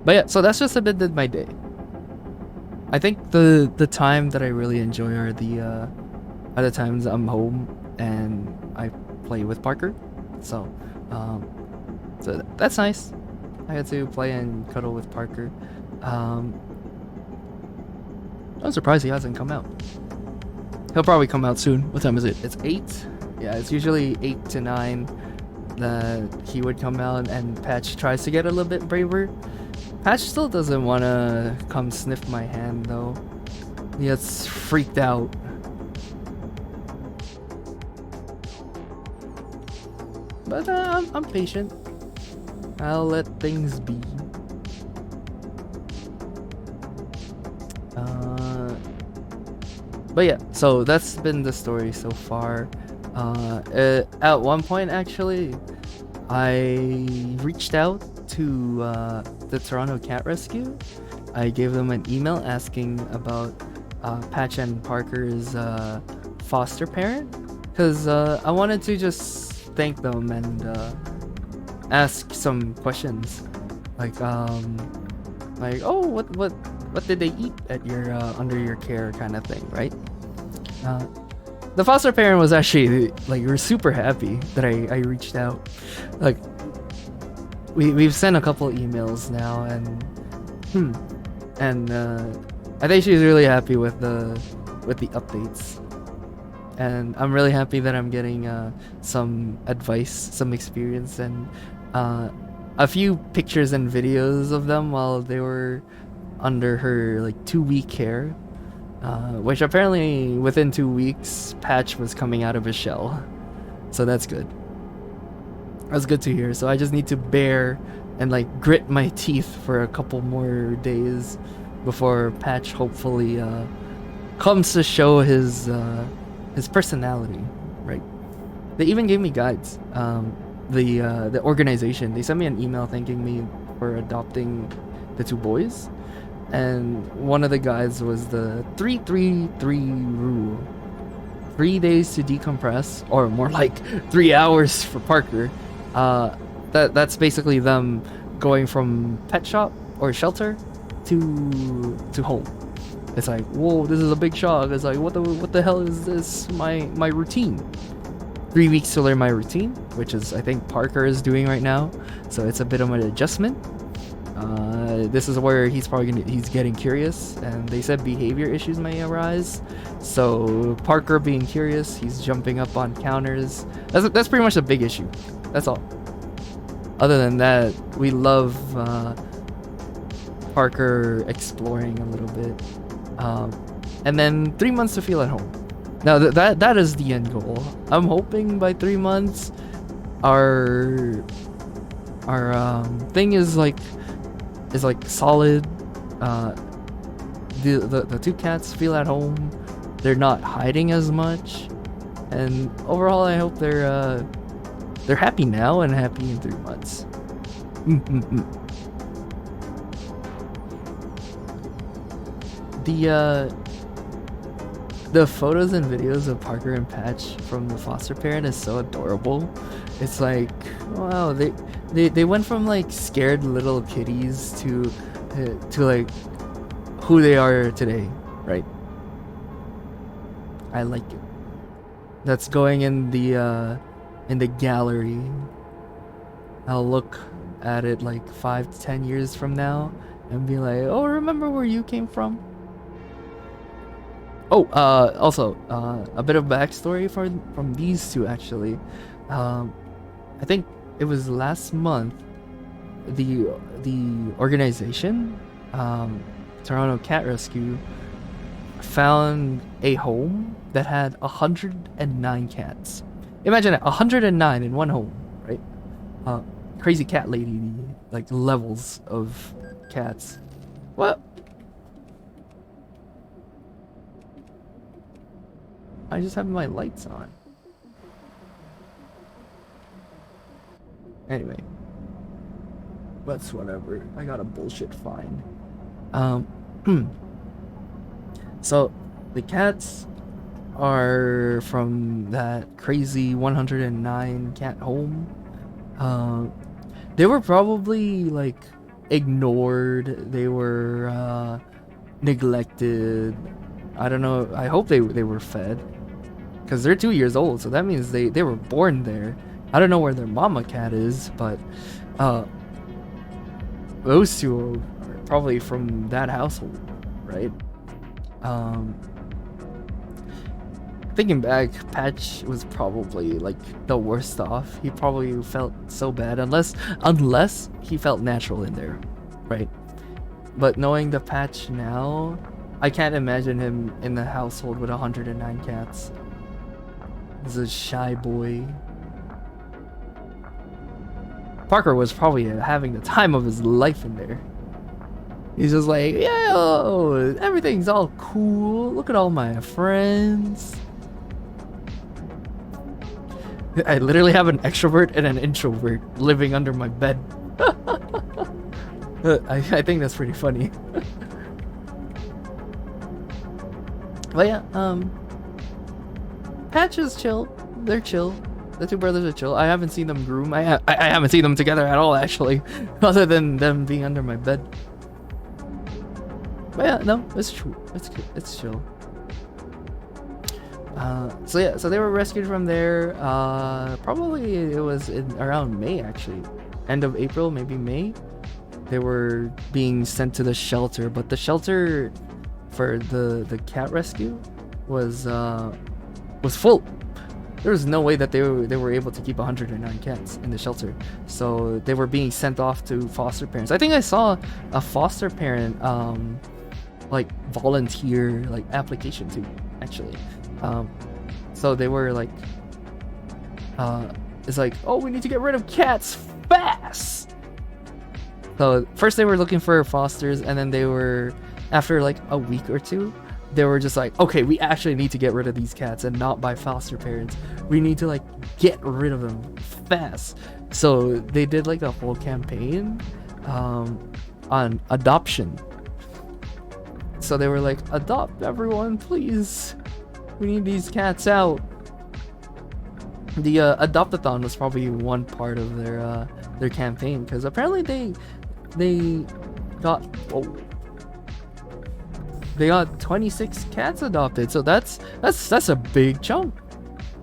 But yeah, so that's just a bit of my day. I think the time that I really enjoy are the times I'm home and I play with Parker. So so that's nice. I had to play and cuddle with Parker. I'm surprised he hasn't come out. He'll probably come out soon. What time is it? It's 8? Yeah, it's usually 8 to 9 that he would come out, and Patch tries to get a little bit braver. Patch still doesn't want to come sniff my hand, though. He gets freaked out. But I'm patient. I'll let things be. But yeah, so that's been the story so far. At one point, actually, I reached out to the Toronto Cat Rescue. I gave them an email asking about Patch and Parker's foster parent, because I wanted to just thank them and ask some questions, like oh, what did they eat at your under your care, kind of thing, right? The foster parent was actually like, we're super happy that I reached out. Like, we've sent a couple emails now, and I think she's really happy with the updates, and I'm really happy that I'm getting some advice, some experience, and a few pictures and videos of them while they were under her like 2-week care, which apparently within 2 weeks Patch was coming out of his shell, so that's good. That's good to hear. So I just need to bear and like grit my teeth for a couple more days before Patch hopefully comes to show his personality, right? They even gave me guides. The organization, they sent me an email thanking me for adopting the 2 boys, and one of the guides was the 3-3-3 rule. 3 days to decompress, or more like 3 hours for Parker. That's basically them going from pet shop or shelter to home. It's like, whoa, this is a big shock. It's like, what the hell is this? My routine. 3 weeks to learn my routine, which is I think Parker is doing right now. So it's a bit of an adjustment. This is where he's getting curious, and they said behavior issues may arise. So Parker being curious, he's jumping up on counters. That's pretty much a big issue. That's all. Other than that, we love Parker exploring a little bit, and then 3 months to feel at home. Now that is the end goal. I'm hoping by 3 months, our thing is like solid. The 2 cats feel at home. They're not hiding as much, and overall, I hope they're happy now and happy in 3 months. The photos and videos of Parker and Patch from the foster parent is so adorable. It's like, wow, they went from like scared little kitties to like who they are today, right? I like it. That's going in the gallery. I'll look at it like 5 to 10 years from now and be like, oh, remember where you came from? Oh, also, a bit of backstory from these 2 actually. I think it was last month, the organization, Toronto Cat Rescue, found a home that had 109 cats. Imagine it, 109 in one home, right? Crazy cat lady, like levels of cats. What? I just have my lights on. Anyway, That's whatever. I got a bullshit fine. Um, so the cats are from that crazy 109 cat home. They were probably like ignored. They were neglected. I don't know. I hope they were fed, because they're 2 years old. So that means they were born there. I don't know where their mama cat is, but those two are probably from that household, right? Thinking back, Patch was probably like the worst off. He probably felt so bad, unless he felt natural in there, right? But knowing the Patch now, I can't imagine him in the household with 109 cats. He's a shy boy. Parker was probably having the time of his life in there. He's just like, yo, everything's all cool. Look at all my friends. I literally have an extrovert and an introvert living under my bed. I think that's pretty funny. But yeah, Patch is chill. They're chill. The two brothers are chill. I haven't seen them groom. I haven't seen them together at all, actually, other than them being under my bed. But yeah, no, it's true. It's chill. So yeah, so they were rescued from there. Probably it was around May, actually, end of April, maybe May. They were being sent to the shelter, but the shelter for the cat rescue was full. There was no way that they were able to keep 109 cats in the shelter, so they were being sent off to foster parents. I think I saw a foster parent like volunteer like application too, actually. So they were like, it's like, oh, we need to get rid of cats fast. So first they were looking for fosters, and then they were, after like a week or two, they were just like, okay, we actually need to get rid of these cats and not by foster parents. We need to like get rid of them fast. So they did like a whole campaign on adoption. So they were like, adopt everyone, please. We need these cats out. The adopt-a-thon was probably one part of their campaign, because apparently they got 26 cats adopted. So that's a big chunk.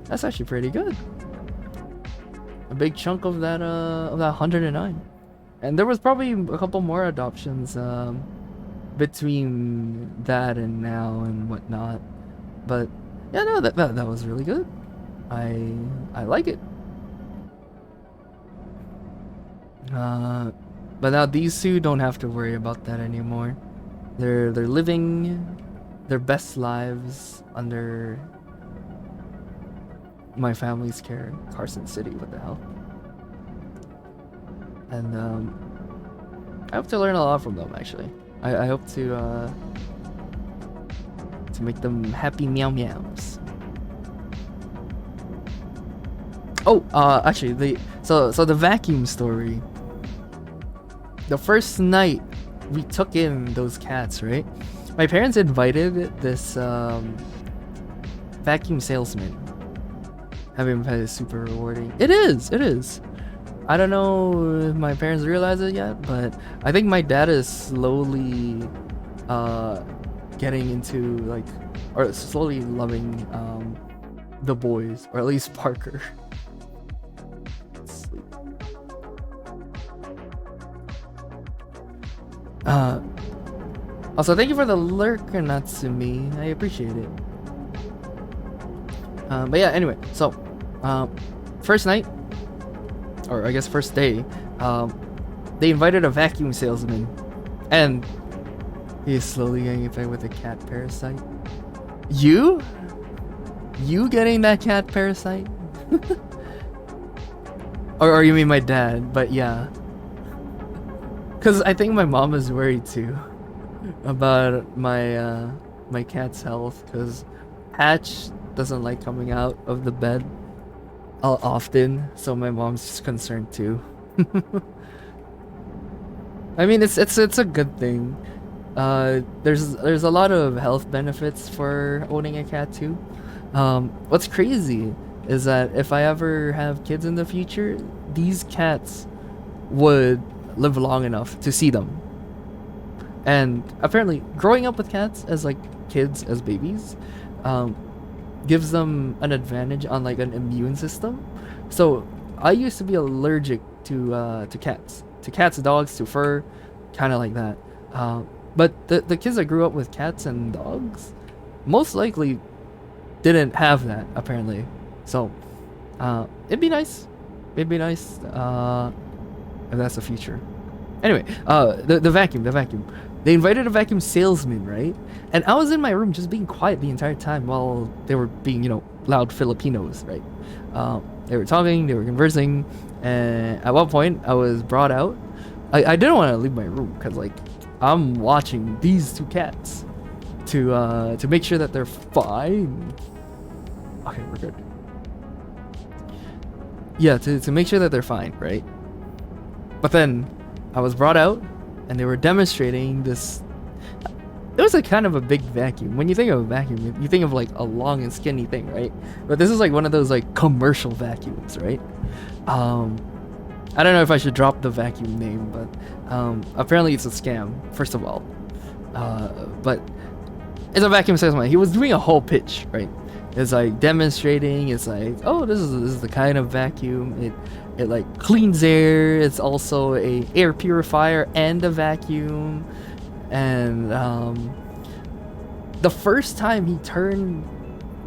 That's actually pretty good. A big chunk of that 109. And there was probably a couple more adoptions between that and now and whatnot. But yeah, no, that was really good. I like it. But now these two don't have to worry about that anymore. They're living their best lives under my family's care in Carson City. What the hell? And I hope to learn a lot from them, actually. I hope to make them happy meow meows. Oh, actually, so the vacuum story. The first night we took in those cats, right? My parents invited this vacuum salesman. Having had is super rewarding. It is. I don't know if my parents realize it yet, but I think my dad is slowly getting into like, or slowly loving the boys, or at least Parker. Also, thank you for the lurk, Natsumi. I appreciate it. But yeah, anyway, so first night, or I guess first day, they invited a vacuum salesman, and he's slowly getting infected with a cat parasite. You getting that cat parasite? or you mean my dad? But yeah, because I think my mom is worried too about my my cat's health, because Patch doesn't like coming out of the bed often, so my mom's just concerned too. I mean, it's a good thing. There's a lot of health benefits for owning a cat too. What's crazy is that if I ever have kids in the future, these cats would live long enough to see them. And apparently, growing up with cats as like kids, as babies, um, gives them an advantage on like an immune system. So I used to be allergic to cats, dogs, to fur, kind of like that. But the kids that grew up with cats and dogs most likely didn't have that apparently. So it'd be nice. It'd be nice if that's the future. Anyway, the vacuum. They invited a vacuum salesman, right? And I was in my room just being quiet the entire time while they were being, loud Filipinos, right? They were talking, they were conversing, and at one point I was brought out. I didn't want to leave my room because like I'm watching these two cats to make sure that they're fine. Okay, we're good. Yeah, to make sure that they're fine, right? But then I was brought out and they were demonstrating this. It was like kind of a big vacuum. When you think of a vacuum, you think of like a long and skinny thing, right? But this is like one of those like commercial vacuums, right? I don't know if I should drop the vacuum name, but apparently it's a scam, first of all. But it's a vacuum salesman. He was doing a whole pitch, right? It's like demonstrating. It's like, oh, this is the kind of vacuum. It like cleans air. It's also a air purifier and a vacuum. And the first time he turned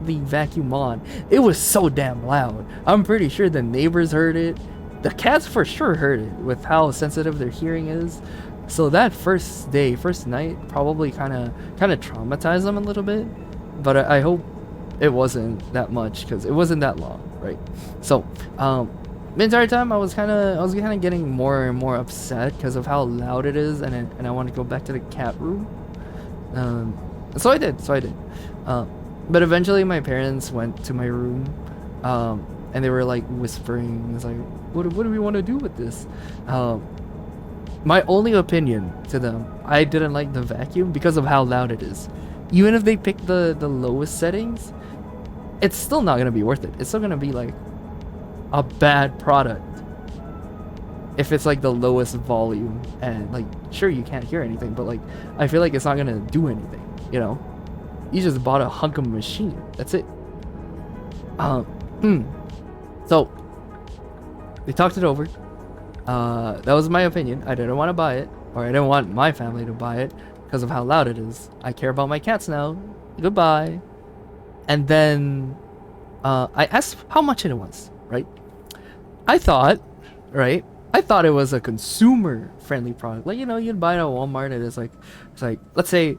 the vacuum on, it was so damn loud. I'm pretty sure the neighbors heard it. The cats for sure heard it with how sensitive their hearing is. So that first night, probably kind of traumatized them a little bit. But I hope it wasn't that much because it wasn't that long, right? So the entire time I was kind of getting more and more upset because of how loud it is, and I wanted to go back to the cat room. So I did. But eventually my parents went to my room, and they were like whispering. It's like, what do we want to do with this? My only opinion to them, I didn't like the vacuum because of how loud it is. Even if they pick the lowest settings, it's still not gonna be worth it. It's still gonna be like a bad product if it's like the lowest volume, and like sure you can't hear anything, but like I feel like it's not gonna do anything, you just bought a hunk of machine, that's it. So they talked it over. That was my opinion. I didn't want to buy it, or I didn't want my family to buy it because of how loud it is. I care about my cats now. Goodbye. And then I asked how much it was, right? I thought it was a consumer friendly product. Like, you'd buy it at Walmart and it's like, let's say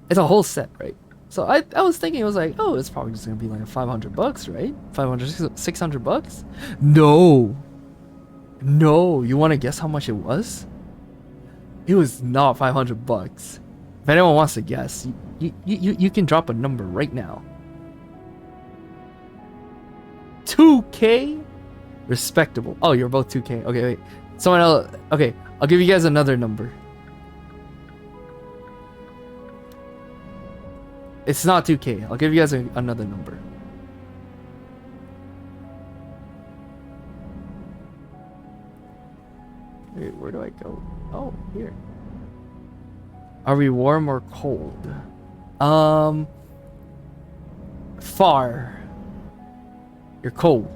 it's a whole set, right? So I was thinking, it was like, oh, it's probably just gonna be like $500, right? 500, 600 bucks? No, you want to guess how much it was? It was not 500 bucks. If anyone wants to guess, you can drop a number right now. 2K? Respectable. Oh, you're both 2K. Okay, wait. Someone else. Okay, I'll give you guys another number. It's not 2K. I'll give you guys another number. Wait, where do I go? Oh, here. Are we warm or cold? Far. You're cold.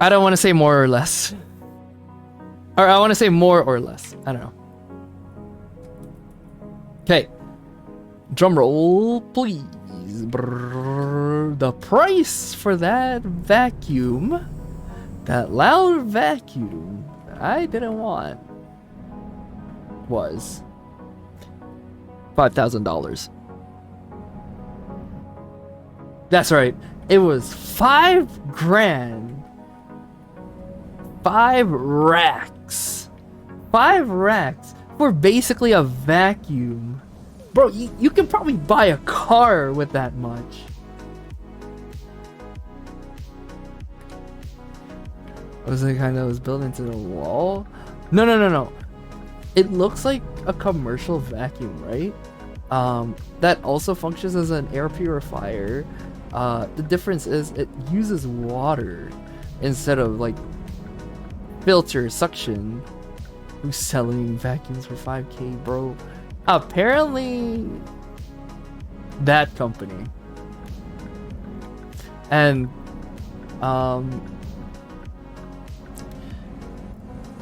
I don't want to say more or less. Or I want to say more or less. I don't know. Okay. Drum roll, please. Brrr. The price for that vacuum, that loud vacuum that I didn't want, was $5,000. That's right. It was 5 grand. 5 racks. 5 racks for basically a vacuum. Bro, you can probably buy a car with that much. Was it kind of was built into the wall? No, no, no, no. It looks like a commercial vacuum, right? That also functions as an air purifier. The difference is it uses water instead of like filter suction. Who's selling vacuums for 5K, bro? Apparently, that company. And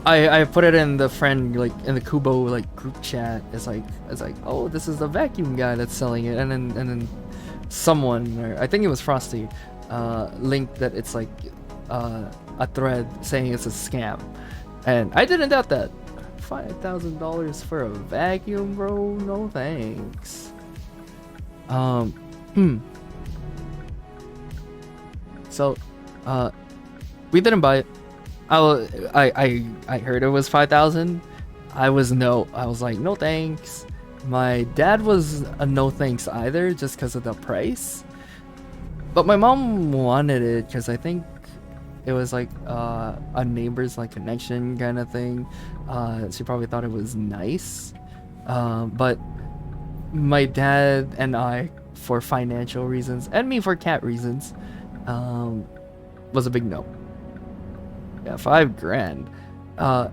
I put it in the friend, like in the Kubo like group chat. It's like oh, this is the vacuum guy that's selling it, and then someone, or I think it was Frosty, linked that it's like a thread saying it's a scam, and I didn't doubt that. $5,000 for a vacuum, bro? No thanks. So, we didn't buy it. I heard it was 5,000. I was like, no thanks. My dad was a no thanks either, just because of the price. But my mom wanted it because I think it was like a neighbor's like connection kind of thing. She probably thought it was nice. But my dad and I, for financial reasons, and me for cat reasons, was a big no. Yeah, $5,000.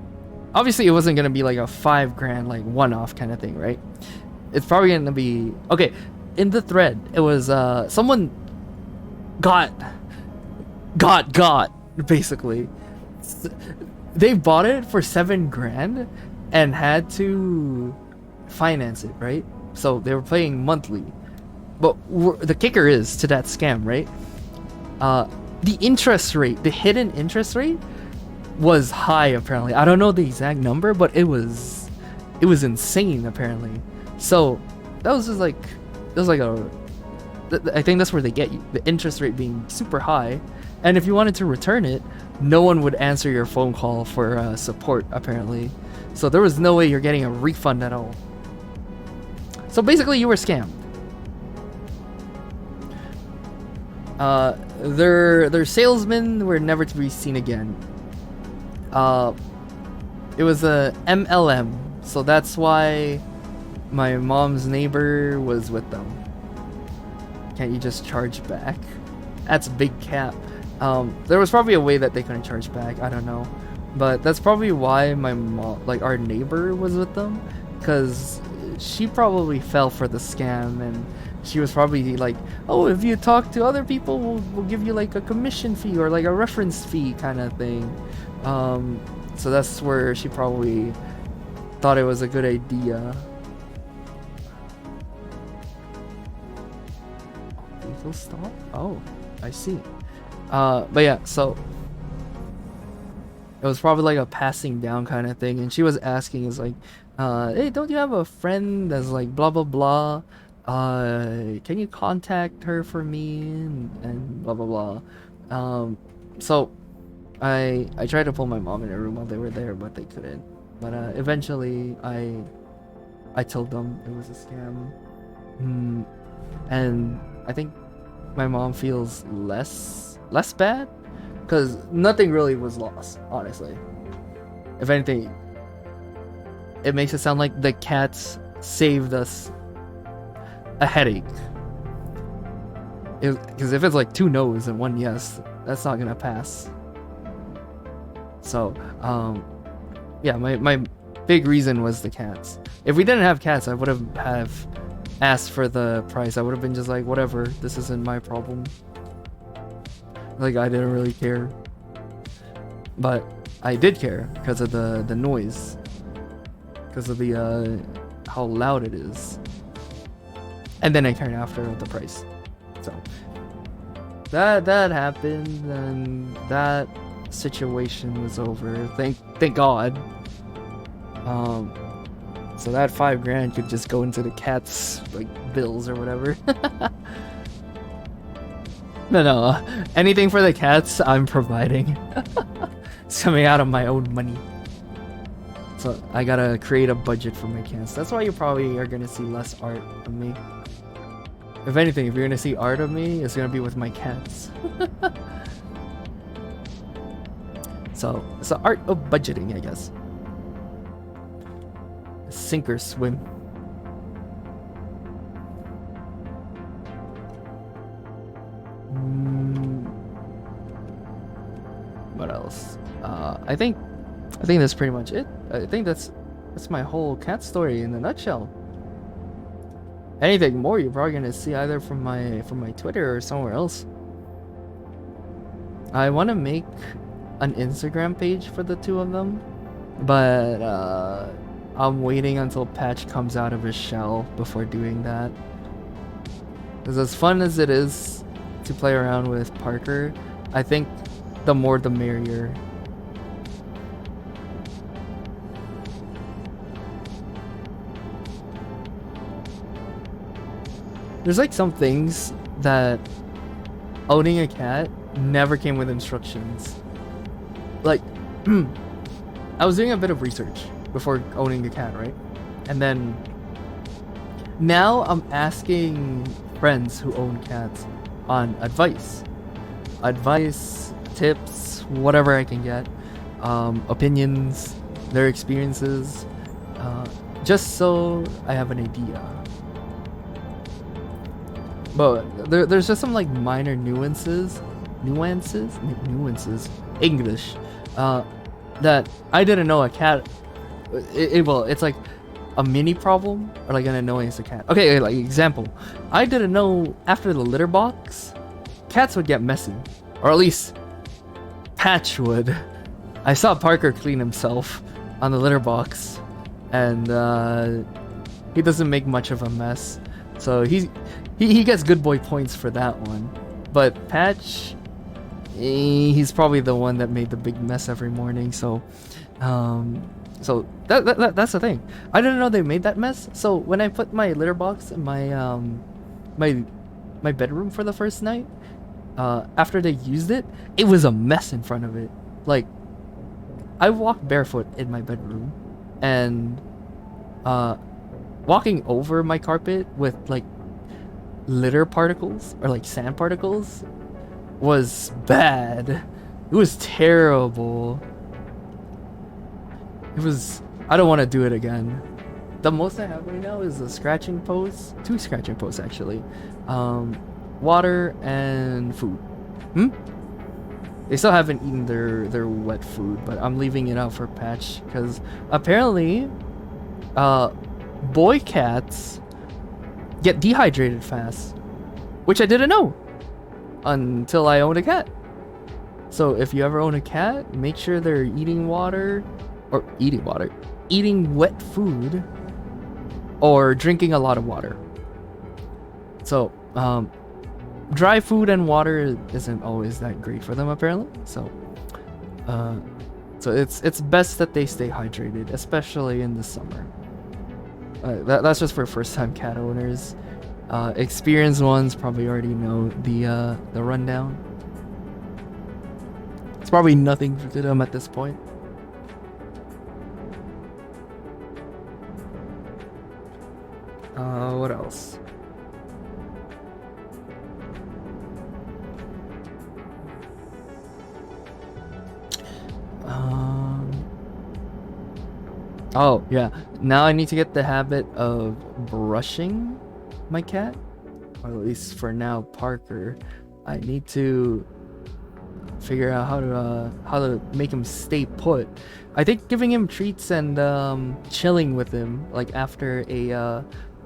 Obviously it wasn't gonna be like a $5,000 like one-off kind of thing, right? It's probably gonna be okay. In the thread, it was someone got basically. They bought it for $7,000 and had to finance it, right? So they were paying monthly. But the kicker is to that scam, right? The interest rate, the hidden interest rate, was high apparently. I don't know the exact number, but it was insane apparently. So that was just like, it was like I think that's where they get you, the interest rate being super high. And if you wanted to return it, no one would answer your phone call for support apparently. So there was no way you're getting a refund at all. So basically you were scammed. Their salesmen were never to be seen again. It was a MLM, so that's why my mom's neighbor was with them. Can't you just charge back? That's big cap. There was probably a way that they couldn't charge back, I don't know. But that's probably why my mom, like our neighbor, was with them, because she probably fell for the scam, and she was probably like, oh, if you talk to other people, we'll give you like a commission fee or like a reference fee kind of thing. So that's where she probably thought it was a good idea. People stop? Oh, I see. But yeah, so it was probably like a passing down kind of thing, and she was asking, is like, hey, don't you have a friend that's like blah blah blah? Can you contact her for me and blah blah blah. So I tried to pull my mom in a room while they were there, but they couldn't. But eventually I told them it was a scam. And I think my mom feels less bad, because nothing really was lost, honestly. If anything, it makes it sound like the cats saved us a headache. Because if it's like 2 no's and 1 yes, that's not gonna pass. So yeah, my big reason was the cats. If we didn't have cats, I would have asked for the price. I would have been just like, whatever, this isn't my problem. Like, I didn't really care. But I did care because of the noise, because of the how loud it is. And then I cared after the price. So that happened, and that situation was over. Thank God. So that $5,000 could just go into the cat's like bills or whatever. No, anything for the cats, I'm providing. It's coming out of my own money. So I gotta create a budget for my cats. That's why you probably are gonna see less art of me. If anything, if you're gonna see art of me, it's gonna be with my cats. So it's the art of budgeting, I guess. Sink or swim. What else? I think that's pretty much it. I think that's my whole cat story in a nutshell. Anything more, you're probably gonna see either from my Twitter or somewhere else. I want to make an Instagram page for the two of them, but I'm waiting until Patch comes out of his shell before doing that. Because as fun as it is to play around with Parker, I think the more the merrier. There's like some things that owning a cat never came with instructions. Like, I was doing a bit of research before owning a cat, right? And then now I'm asking friends who own cats on advice, tips, whatever I can get, opinions, their experiences, just so I have an idea. But there's just some like minor nuances, English, that I didn't know a cat. It's like a mini problem or like an annoyance to cat. Okay, like example, I didn't know after the litter box, cats would get messy, or at least Patch would. I saw Parker clean himself on the litter box, and he doesn't make much of a mess, so he gets good boy points for that one. But Patch, he's probably the one that made the big mess every morning. So that's the thing. I didn't know they made that mess. So when I put my litter box in my my bedroom for the first night, after they used it, it was a mess in front of it. Like, I walked barefoot in my bedroom, and walking over my carpet with like litter particles or like sand particles was bad. It was terrible. I don't want to do it again. The most I have right now is a scratching post, 2 scratching posts actually, water and food. They still haven't eaten their wet food, but I'm leaving it out for Patch because apparently boy cats get dehydrated fast, which I didn't know until I owned a cat. So if you ever own a cat, make sure they're eating wet food, or drinking a lot of water. So dry food and water isn't always that great for them apparently. So it's best that they stay hydrated, especially in the summer. That's just for first-time cat owners. Experienced ones probably already know the rundown. It's probably nothing to them at this point. What else? Oh, yeah. Now I need to get the habit of brushing my cat. Or at least for now, Parker. I need to figure out how to make him stay put. I think giving him treats and chilling with him, like after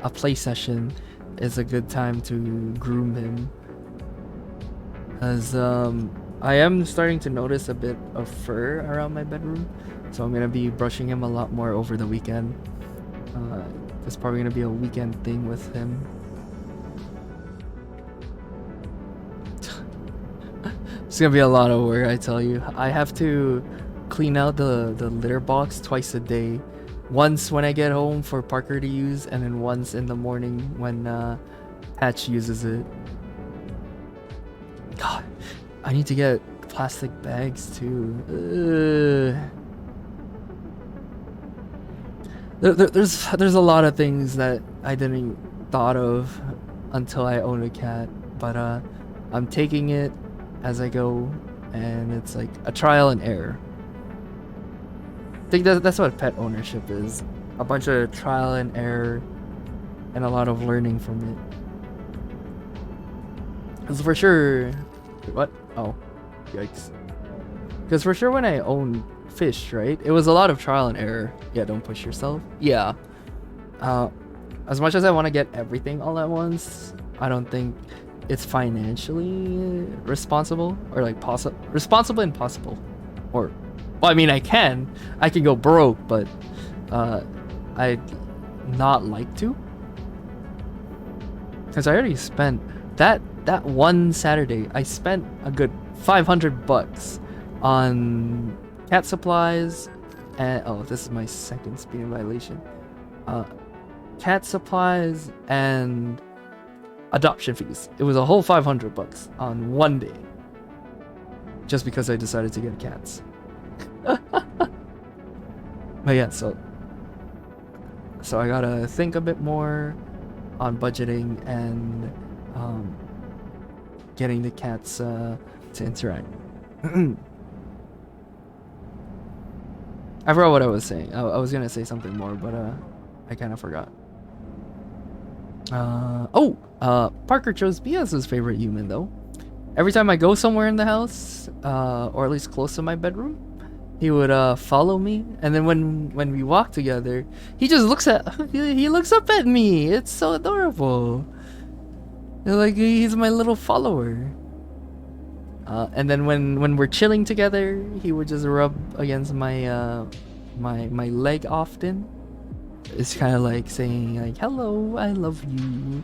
a play session, is a good time to groom him. As I am starting to notice a bit of fur around my bedroom, so I'm gonna be brushing him a lot more over the weekend. It's probably gonna be a weekend thing with him. It's gonna be a lot of work, I tell you. I have to clean out the litter box twice a day. Once when I get home for Parker to use, and then once in the morning when Patch uses it. God, I need to get plastic bags too. There's a lot of things that I didn't thought of until I own a cat, but I'm taking it as I go, and it's like a trial and error. I think that's what pet ownership is. A bunch of trial and error and a lot of learning from it. Because for sure... What? Oh. Yikes. Because for sure when I owned fish, right? It was a lot of trial and error. Yeah, don't push yourself. Yeah. As much as I want to get everything all at once, I don't think it's financially responsible or like responsible and possible. Or, well, I mean, I can go broke, but I'd not like to, because I already spent that one Saturday. I spent a good $500 on cat supplies, and oh, this is my second speeding violation. Cat supplies and adoption fees. It was a whole $500 on one day, just because I decided to get cats. But yeah, so I gotta think a bit more on budgeting and getting the cats to interact. I forgot what I was saying. I was gonna say something more, but I kind of forgot. Parker chose me as his favorite human though. Every time I go somewhere in the house, or at least close to my bedroom, he would follow me, and then when we walk together, he just looks he looks up at me. It's so adorable. Like he's my little follower. And then when we're chilling together, he would just rub against my my leg often. It's kind of like saying like, "Hello, I love you."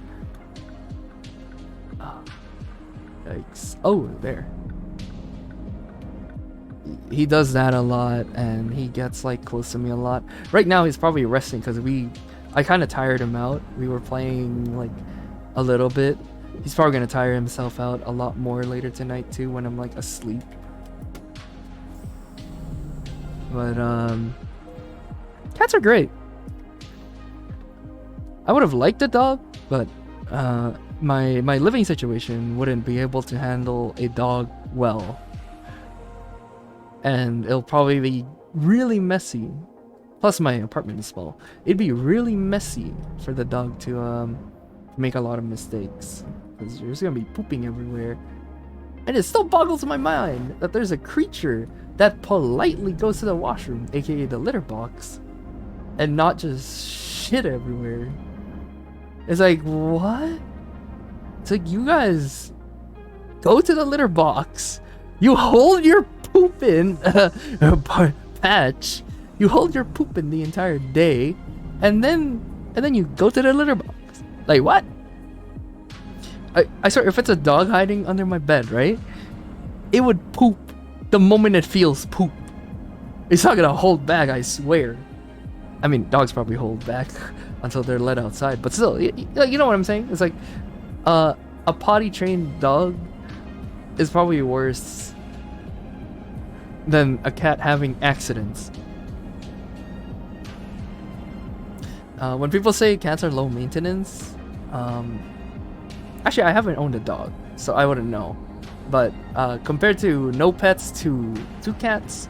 Yikes. Oh, there. He does that a lot, and he gets like close to me a lot. Right now he's probably resting because I kind of tired him out. We were playing like a little bit. He's probably gonna tire himself out a lot more later tonight too, when I'm like asleep. But cats are great. I would have liked a dog, but my living situation wouldn't be able to handle a dog well. And it'll probably be really messy. Plus my apartment is small. It'd be really messy for the dog to make a lot of mistakes, because there's gonna be pooping everywhere. And it still boggles my mind that there's a creature that politely goes to the washroom, aka the litter box, and not just shit everywhere. It's like, what? It's like, you guys go to the litter box, you hold your poop in patch, you hold your poop in the entire day, and then you go to the litter box. Like, what? I swear, if it's a dog hiding under my bed, right, it would poop the moment it feels poop. It's not gonna hold back, I swear. I mean, dogs probably hold back until they're let outside, but still, you know what I'm saying? It's like a potty trained dog is probably worse than a cat having accidents. When people say cats are low maintenance, actually I haven't owned a dog, so I wouldn't know. But compared to no pets to cats,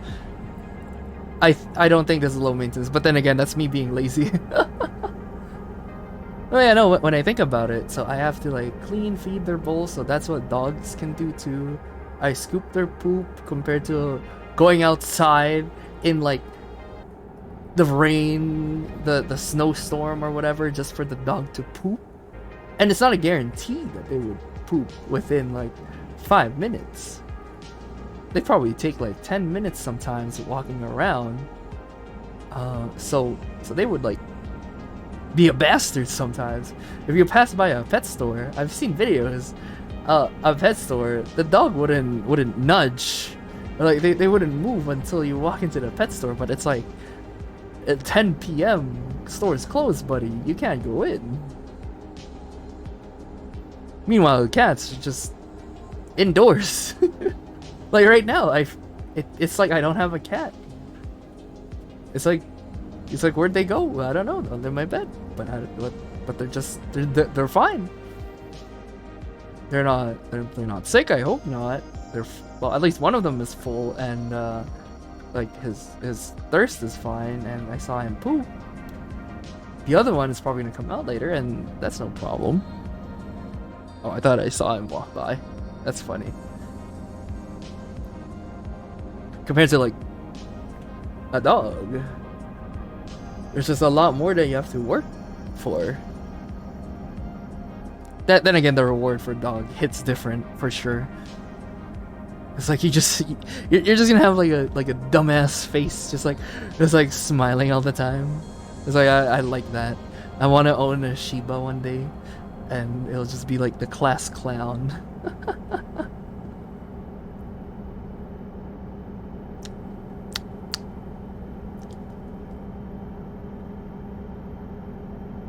I don't think this is low maintenance. But then again, that's me being lazy. Oh yeah, no, when I think about it, so I have to like clean feed their bowls, so that's what dogs can do too. I scoop their poop compared to going outside in like the rain, the snowstorm or whatever, just for the dog to poop. And it's not a guarantee that they would poop within like 5 minutes. They probably take like 10 minutes sometimes walking around. So they would like be a bastard sometimes. If you pass by a pet store, I've seen videos, a pet store, the dog wouldn't nudge. Like they wouldn't move until you walk into the pet store, but it's like at 10 p.m. store's closed, buddy. You can't go in. Meanwhile, the cats are just indoors. Like right now, it's like I don't have a cat. It's like where'd they go? I don't know. They're in my bed, but they're fine. They're not sick. I hope not. Well, at least one of them is full, and like his thirst is fine, and I saw him poop. The other one is probably gonna come out later, and that's no problem. Oh, I thought I saw him walk by. That's funny. Compared to like a dog, there's just a lot more that you have to work for. Then again, the reward for dog hits different for sure. It's like you're just gonna have like a dumbass face, just like smiling all the time. It's like I like that. I want to own a Shiba one day, and it'll just be like the class clown.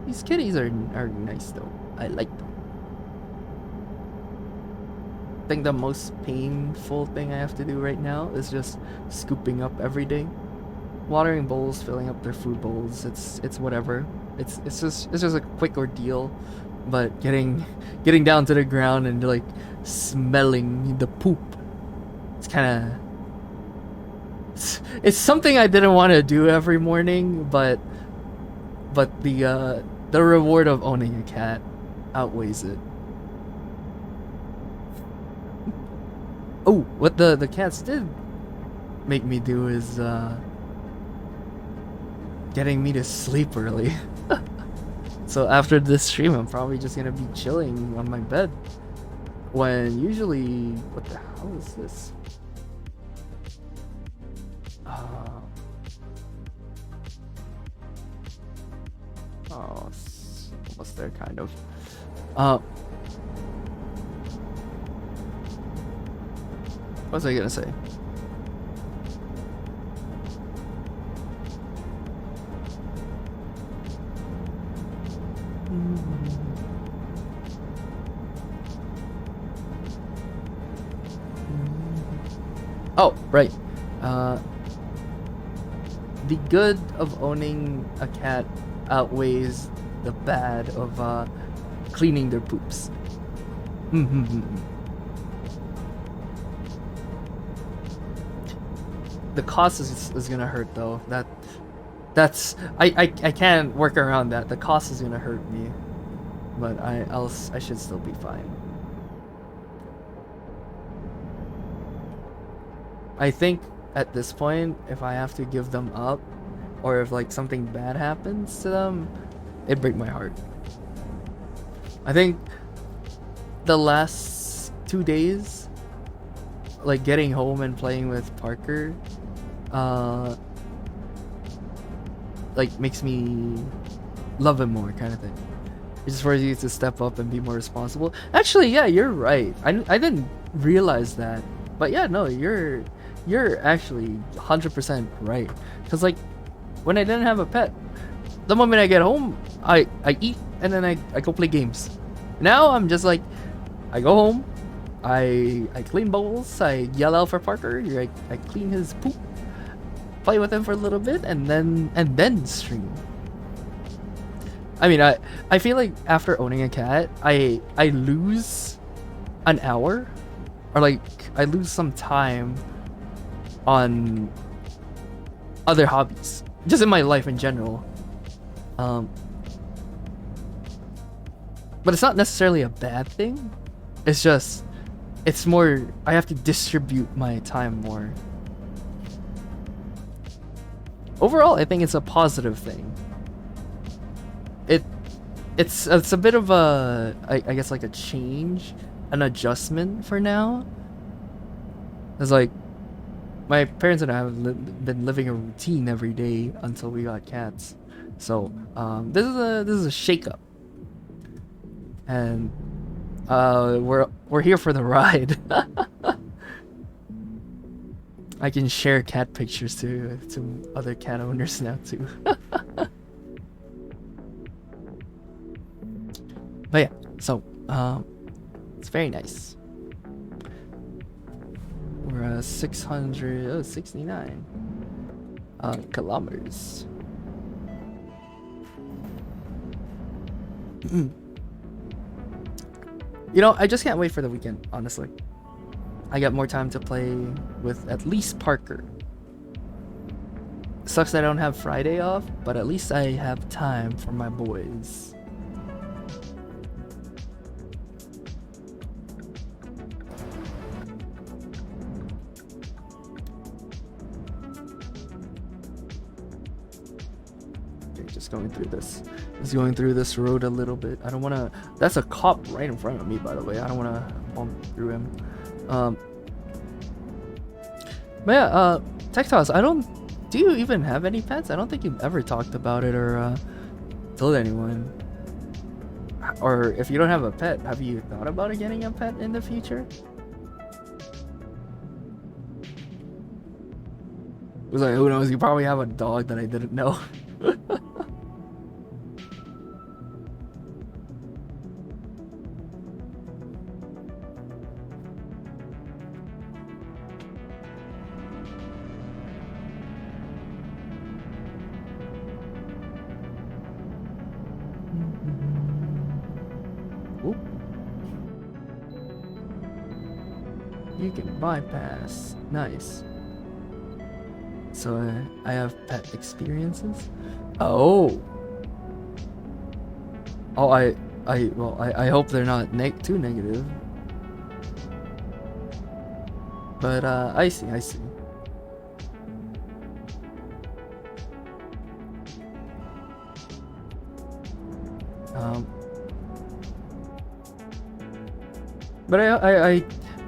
These kitties are nice though. I like them. I think the most painful thing I have to do right now is just scooping up every day, watering bowls, filling up their food bowls. It's whatever. It's just a quick ordeal, but getting down to the ground and like smelling the poop, it's kind of it's something I didn't want to do every morning, but the reward of owning a cat outweighs it. Oh, what the cats did make me do is getting me to sleep early. So after this stream, I'm probably just gonna be chilling on my bed. When usually, what the hell is this? Oh, it's almost there, kind of. What was I gonna say? Oh, right. The good of owning a cat outweighs the bad of cleaning their poops. The cost is gonna hurt though. That's I can't work around that. The cost is gonna hurt me, but I should still be fine. I think at this point, if I have to give them up, or if like something bad happens to them, it'd break my heart. I think the last 2 days, like getting home and playing with Parker, like makes me love him more, kind of thing. It just forces you to step up and be more responsible. Actually, yeah, you're right. I didn't realize that, but yeah, no, you're actually 100% right. Cause like when I didn't have a pet, the moment I get home, I eat and then I go play games. Now I'm just like, I go home, I clean bowls, I yell out for Parker, I clean his poop, play with him for a little bit, and then stream. I mean, I feel like after owning a cat, I lose an hour, or like I lose some time on other hobbies, just in my life in general. But it's not necessarily a bad thing. It's just, it's more, I have to distribute my time more. Overall, I think it's a positive thing. It's a bit of a, I guess like a change, an adjustment for now. It's like, my parents and I have been living a routine every day until we got cats. So this is a shake-up, and we're here for the ride. I can share cat pictures to other cat owners now too. But yeah, so it's very nice. We're 669 kilometers. You know, I just can't wait for the weekend, honestly. I got more time to play with at least Parker. Sucks I don't have Friday off, but at least I have time for my boys. Okay, just going through this. Just going through this road a little bit. I don't want to. That's a cop right in front of me, by the way. I don't want to bump through him. But yeah, Textiles, I don't. Do you even have any pets? I don't think you've ever talked about it or told anyone. Or if you don't have a pet, have you thought about getting a pet in the future? It was like, who knows? You probably have a dog that I didn't know. Oop. You can bypass. Nice. So I have pet experiences. Oh. Oh, I hope they're not too negative. But I see.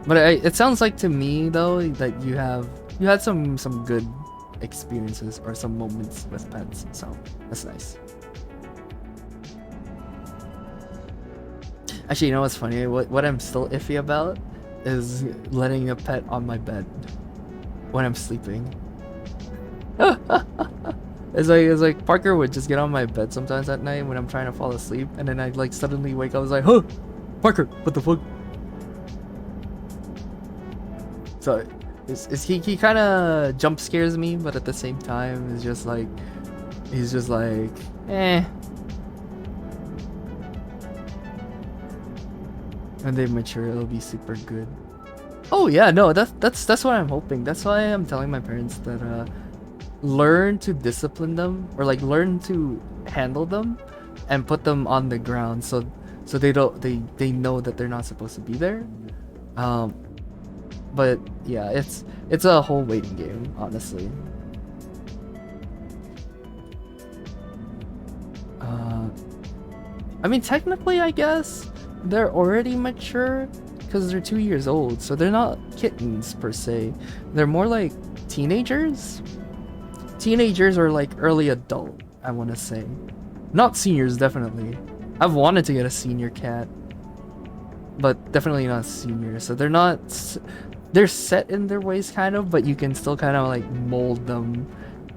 But it sounds like to me though that you had some good experiences or some moments with pets, so that's nice. Actually, you know what's funny? What I'm still iffy about is letting a pet on my bed when I'm sleeping. It's like Parker would just get on my bed sometimes at night when I'm trying to fall asleep, and then I'd like suddenly wake up. I was like, "Huh, Parker, what the fuck?" So, he kind of jump scares me, but at the same time, he's just like, eh. When they mature, it'll be super good. Oh yeah, no, that's what I'm hoping. That's why I'm telling my parents that learn to discipline them, or like learn to handle them, and put them on the ground so they know that they're not supposed to be there. But yeah, it's a whole waiting game, honestly. I mean, technically, I guess they're already mature because they're 2 years old, so they're not kittens per se. They're more like teenagers. Teenagers are like early adult, I want to say. Not seniors, definitely. I've wanted to get a senior cat, but definitely not senior. So they're set in their ways kind of, but you can still kind of like mold them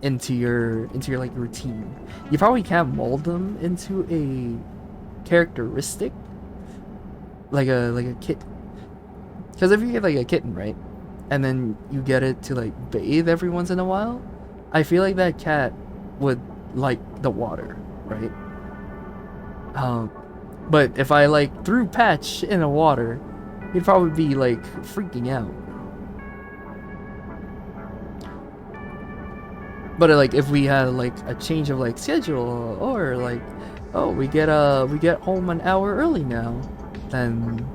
into your like routine. You probably can't mold them into a characteristic like a kitten, because if you get like a kitten, right, and then you get it to like bathe every once in a while, I feel like that cat would like the water, right? But if I like threw Patch in the water, he'd probably be like freaking out. But like if we had like a change of like schedule, or like, oh, we get home an hour early now, then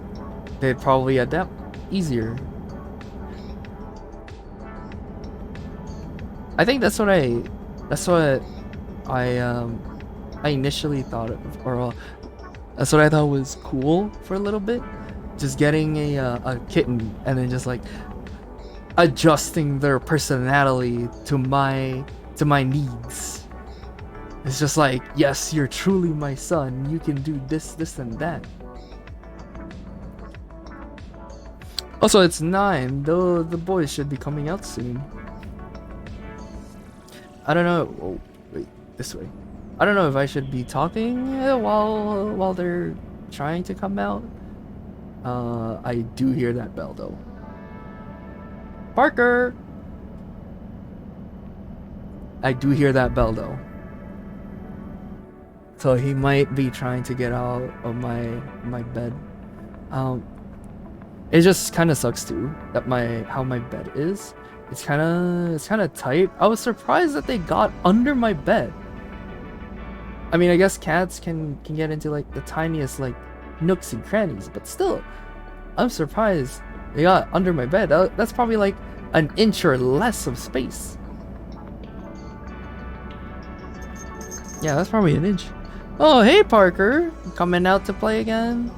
they'd probably adapt easier. I think that's what I initially thought of, or that's what I thought was cool for a little bit, just getting a kitten and then just like adjusting their personality to my needs. It's just like, yes, you're truly my son. You can do this, and that. Also, it's 9. Though the boys should be coming out soon. I don't know. Oh, wait, this way. I don't know if I should be talking while they're trying to come out. I do hear that bell though. Parker! I do hear that bell though. So he might be trying to get out of my bed. It just kind of sucks too that how my bed is. it's kind of tight. I was surprised that they got under my bed. I mean, I guess cats can get into like the tiniest like nooks and crannies, but still, I'm surprised they got under my bed. That's probably like an inch or less of space. Yeah, that's probably an inch. Oh, hey Parker, coming out to play again?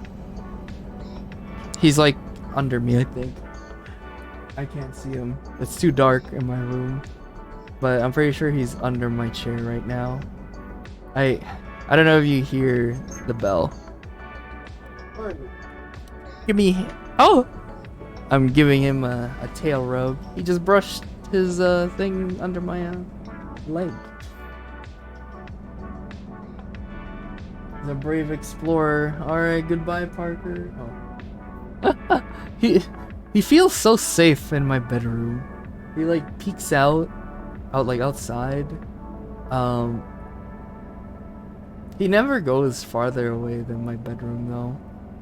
He's like under me, I think. I can't see him. It's too dark in my room. But I'm pretty sure he's under my chair right now. I don't know if you hear the bell. Give me... Oh! I'm giving him a tail rub. He just brushed his thing under my leg. The brave explorer. Alright, goodbye Parker. Oh. He feels so safe in my bedroom. He like peeks out like outside. He never goes farther away than my bedroom though.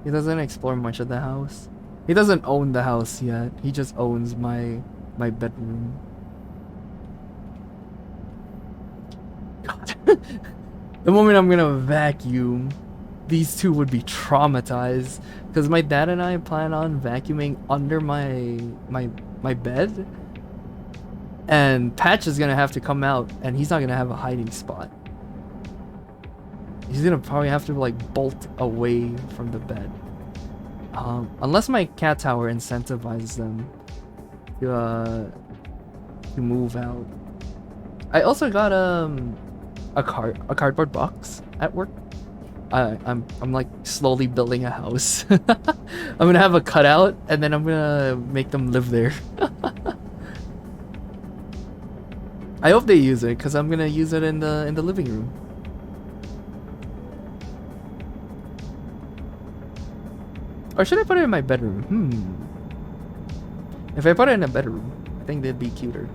He doesn't explore much of the house. He doesn't own the house yet. He just owns my bedroom. God. The moment I'm gonna vacuum, these two would be traumatized. Because my dad and I plan on vacuuming under my bed. And Patch is gonna have to come out and he's not gonna have a hiding spot. He's gonna probably have to like bolt away from the bed. Unless my cat tower incentivizes them to move out. I also got a cardboard box at work. I'm like slowly building a house. I'm gonna have a cutout and then I'm gonna make them live there. I hope they use it because I'm gonna use it in the living room. Or should I put it in my bedroom? If I put it in a bedroom, I think they'd be cuter.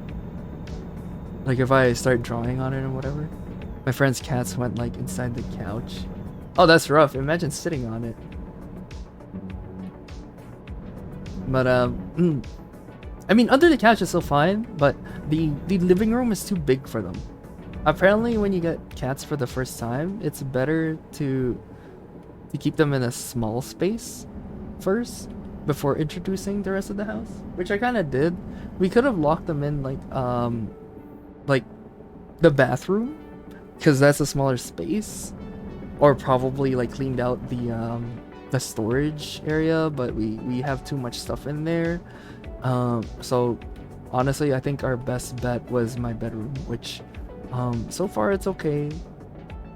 Like if I start drawing on it or whatever. My friend's cats went like inside the couch. Oh, that's rough. Imagine sitting on it. But I mean, under the couch is still fine, but the living room is too big for them. Apparently, when you get cats for the first time, it's better to keep them in a small space first before introducing the rest of the house, which I kind of did. We could have locked them in like the bathroom, because that's a smaller space, or probably like cleaned out the storage area, but we have too much stuff in there. So honestly, I think our best bet was my bedroom, which so far it's okay.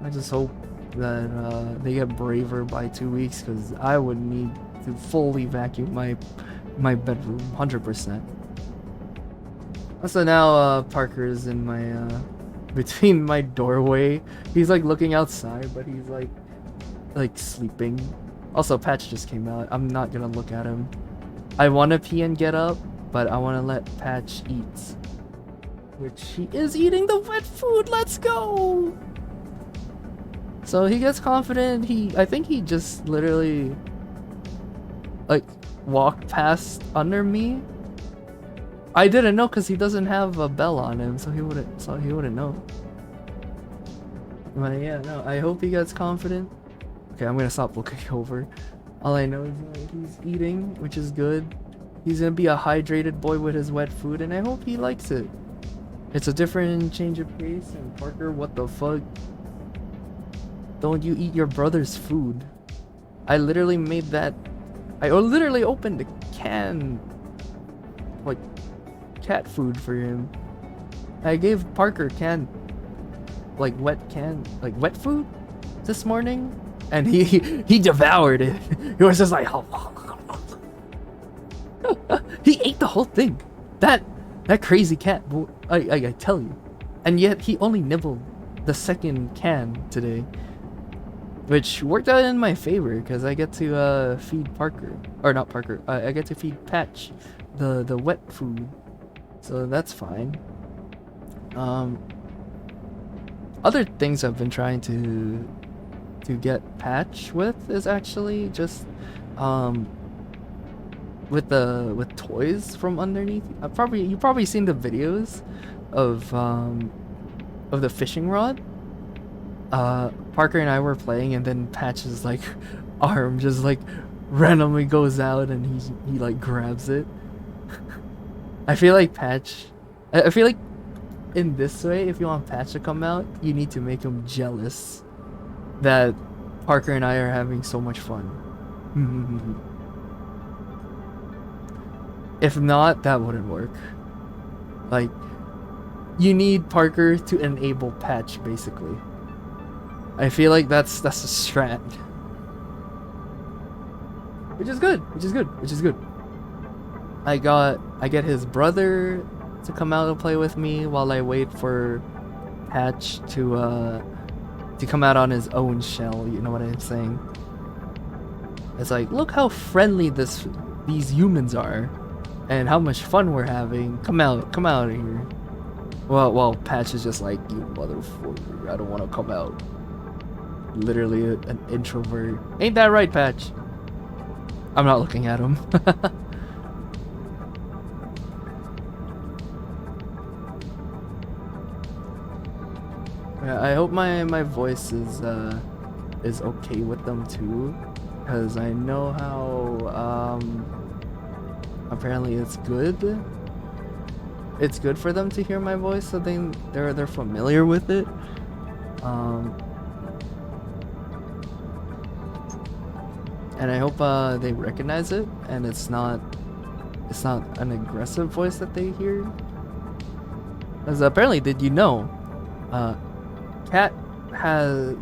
I just hope that they get braver by 2 weeks, because I would need to fully vacuum my bedroom 100%. So now Parker's in my between my doorway. He's like looking outside, but he's like sleeping. Also, Patch just came out. I'm not gonna look at him. I want to pee and get up, but I want to let Patch eat, which he is eating the wet food. Let's go. So he gets confident. I think he just literally like walked past under me. I didn't know because he doesn't have a bell on him, so he wouldn't know. But yeah, no, I hope he gets confident. Okay, I'm gonna stop looking over. All I know is that he's eating, which is good. He's gonna be a hydrated boy with his wet food, and I hope he likes it. It's a different change of pace. And Parker, what the fuck? Don't you eat your brother's food? I literally made that. I literally opened a can, like cat food for him. I gave Parker like wet food this morning, and he devoured it. He was just like, he ate the whole thing. That crazy cat, I tell you. And yet he only nibbled the second can today, which worked out in my favor because I get to feed Parker, or not Parker. I get to feed Patch the wet food, so that's fine. Other things I've been trying to get Patch with is actually just with toys from underneath. You probably seen the videos of the fishing rod. Parker and I were playing, and then Patch's like arm just like randomly goes out, and he like grabs it. I feel like Patch. I feel like in this way, if you want Patch to come out, you need to make him jealous that Parker and I are having so much fun. If not, that wouldn't work. Like, you need Parker to enable Patch, basically. I feel like that's a strat. Which is good. I get his brother to come out and play with me while I wait for Patch to come out on his own shell, you know what I'm saying? It's like, look how friendly these humans are and how much fun we're having. Come out of here. Well, Patch is just like, you motherfucker, I don't want to come out. Literally an introvert. Ain't that right, Patch? I'm not looking at him. Yeah, I hope my voice is okay with them too, because I know how apparently it's good. It's good for them to hear my voice, so they're familiar with it. And I hope they recognize it, and it's not an aggressive voice that they hear. Because apparently, did you know, Cat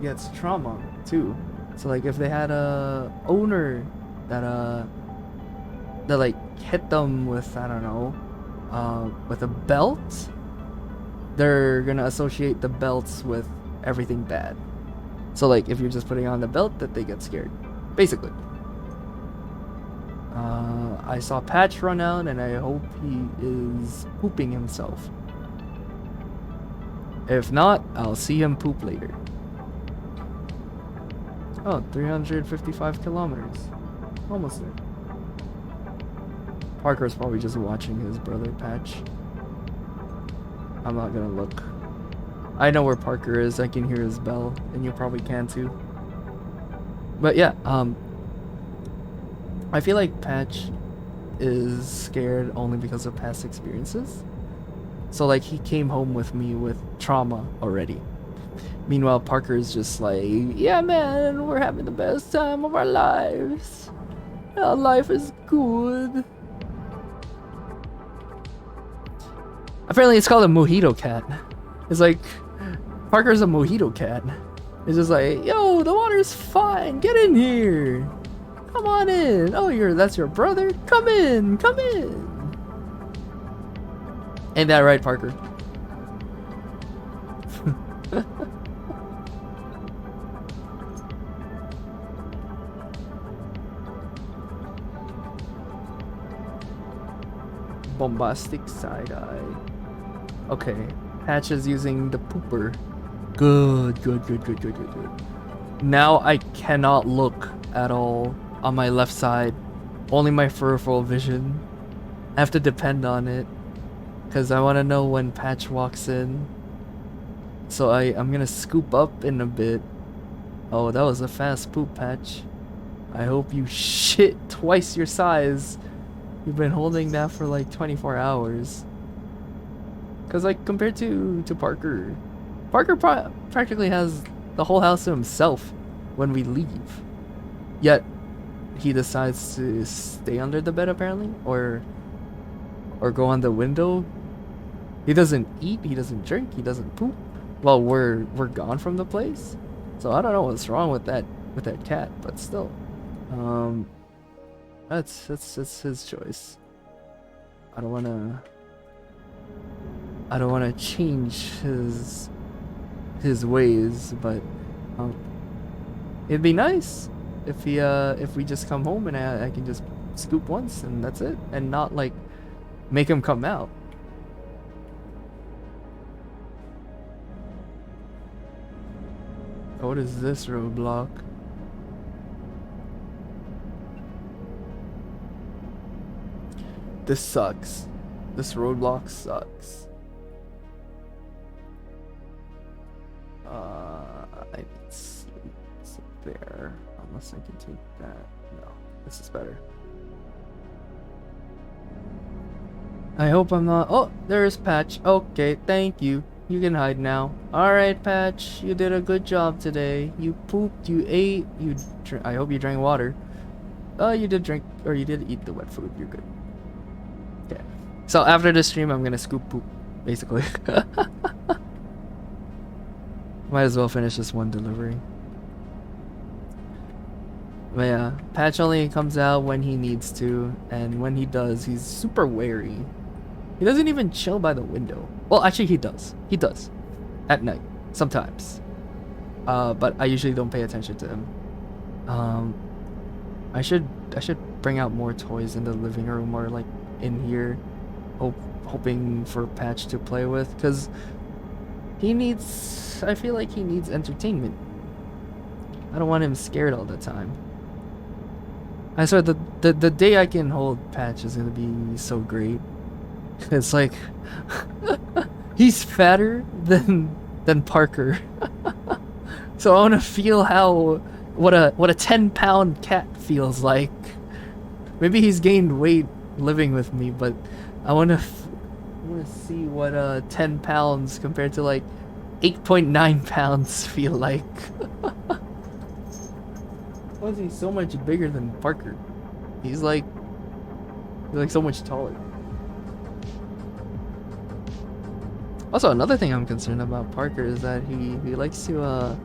gets trauma too. So like, if they had a owner that like hit them with, I don't know, with a belt, they're gonna associate the belts with everything bad. So like, if you're just putting on the belt, that they get scared, basically. I saw Patch run out, and I hope he is pooping himself. If not, I'll see him poop later. Oh, 355 kilometers. Almost there. Parker's probably just watching his brother Patch. I'm not gonna look. I know where Parker is. I can hear his bell, and you probably can too. But yeah, I feel like Patch is scared only because of past experiences. So like, he came home with me with trauma already. Meanwhile, Parker is just like, yeah man, we're having the best time of our lives. Our life is good. Apparently it's called a mojito cat. It's like, Parker's a mojito cat. It's just like, yo, the water's fine, get in here. Come on in. Oh, that's your brother? Come in. Ain't that right, Parker? Bombastic side eye. Okay. Patch is using the pooper. Good. Now I cannot look at all on my left side. Only my peripheral vision. I have to depend on it, because I want to know when Patch walks in. So I'm gonna scoop up in a bit. Oh, that was a fast poop, Patch. I hope you shit twice your size. You've been holding that for like 24 hours. Because like, compared to Parker practically has the whole house to himself when we leave. Yet he decides to stay under the bed apparently, or go on the window. He doesn't eat, he doesn't drink, he doesn't poop while we're gone from the place. So I don't know what's wrong with that cat, but still, that's his choice. I don't wanna change his ways, but it'd be nice if we just come home and I can just scoop once and that's it, and not like make him come out. What is this roadblock? This sucks. This roadblock sucks. I need sleep. It's there. Unless I can take that. No, this is better. I hope I'm not. Oh, there's Patch. Okay, thank you. You can hide now. Alright, Patch. You did a good job today. You pooped, you ate, I hope you drank water. You did drink, or you did eat the wet food. You're good. Okay. So after the stream, I'm gonna scoop poop, basically. Might as well finish this one delivery. But yeah, Patch only comes out when he needs to, and when he does, he's super wary. He doesn't even chill by the window. Well, actually he does. He does. At night. Sometimes. But I usually don't pay attention to him. I should bring out more toys in the living room or like in here. Hoping for Patch to play with, because I feel like he needs entertainment. I don't want him scared all the time. I swear the day I can hold Patch is gonna be so great. It's like he's fatter than Parker. So I wanna feel what a 10-pound cat feels like. Maybe he's gained weight living with me, but I wanna see what 10 pounds compared to like 8.9 pounds feel like. Why is he so much bigger than Parker? He's like so much taller. Also, another thing I'm concerned about Parker is that he likes to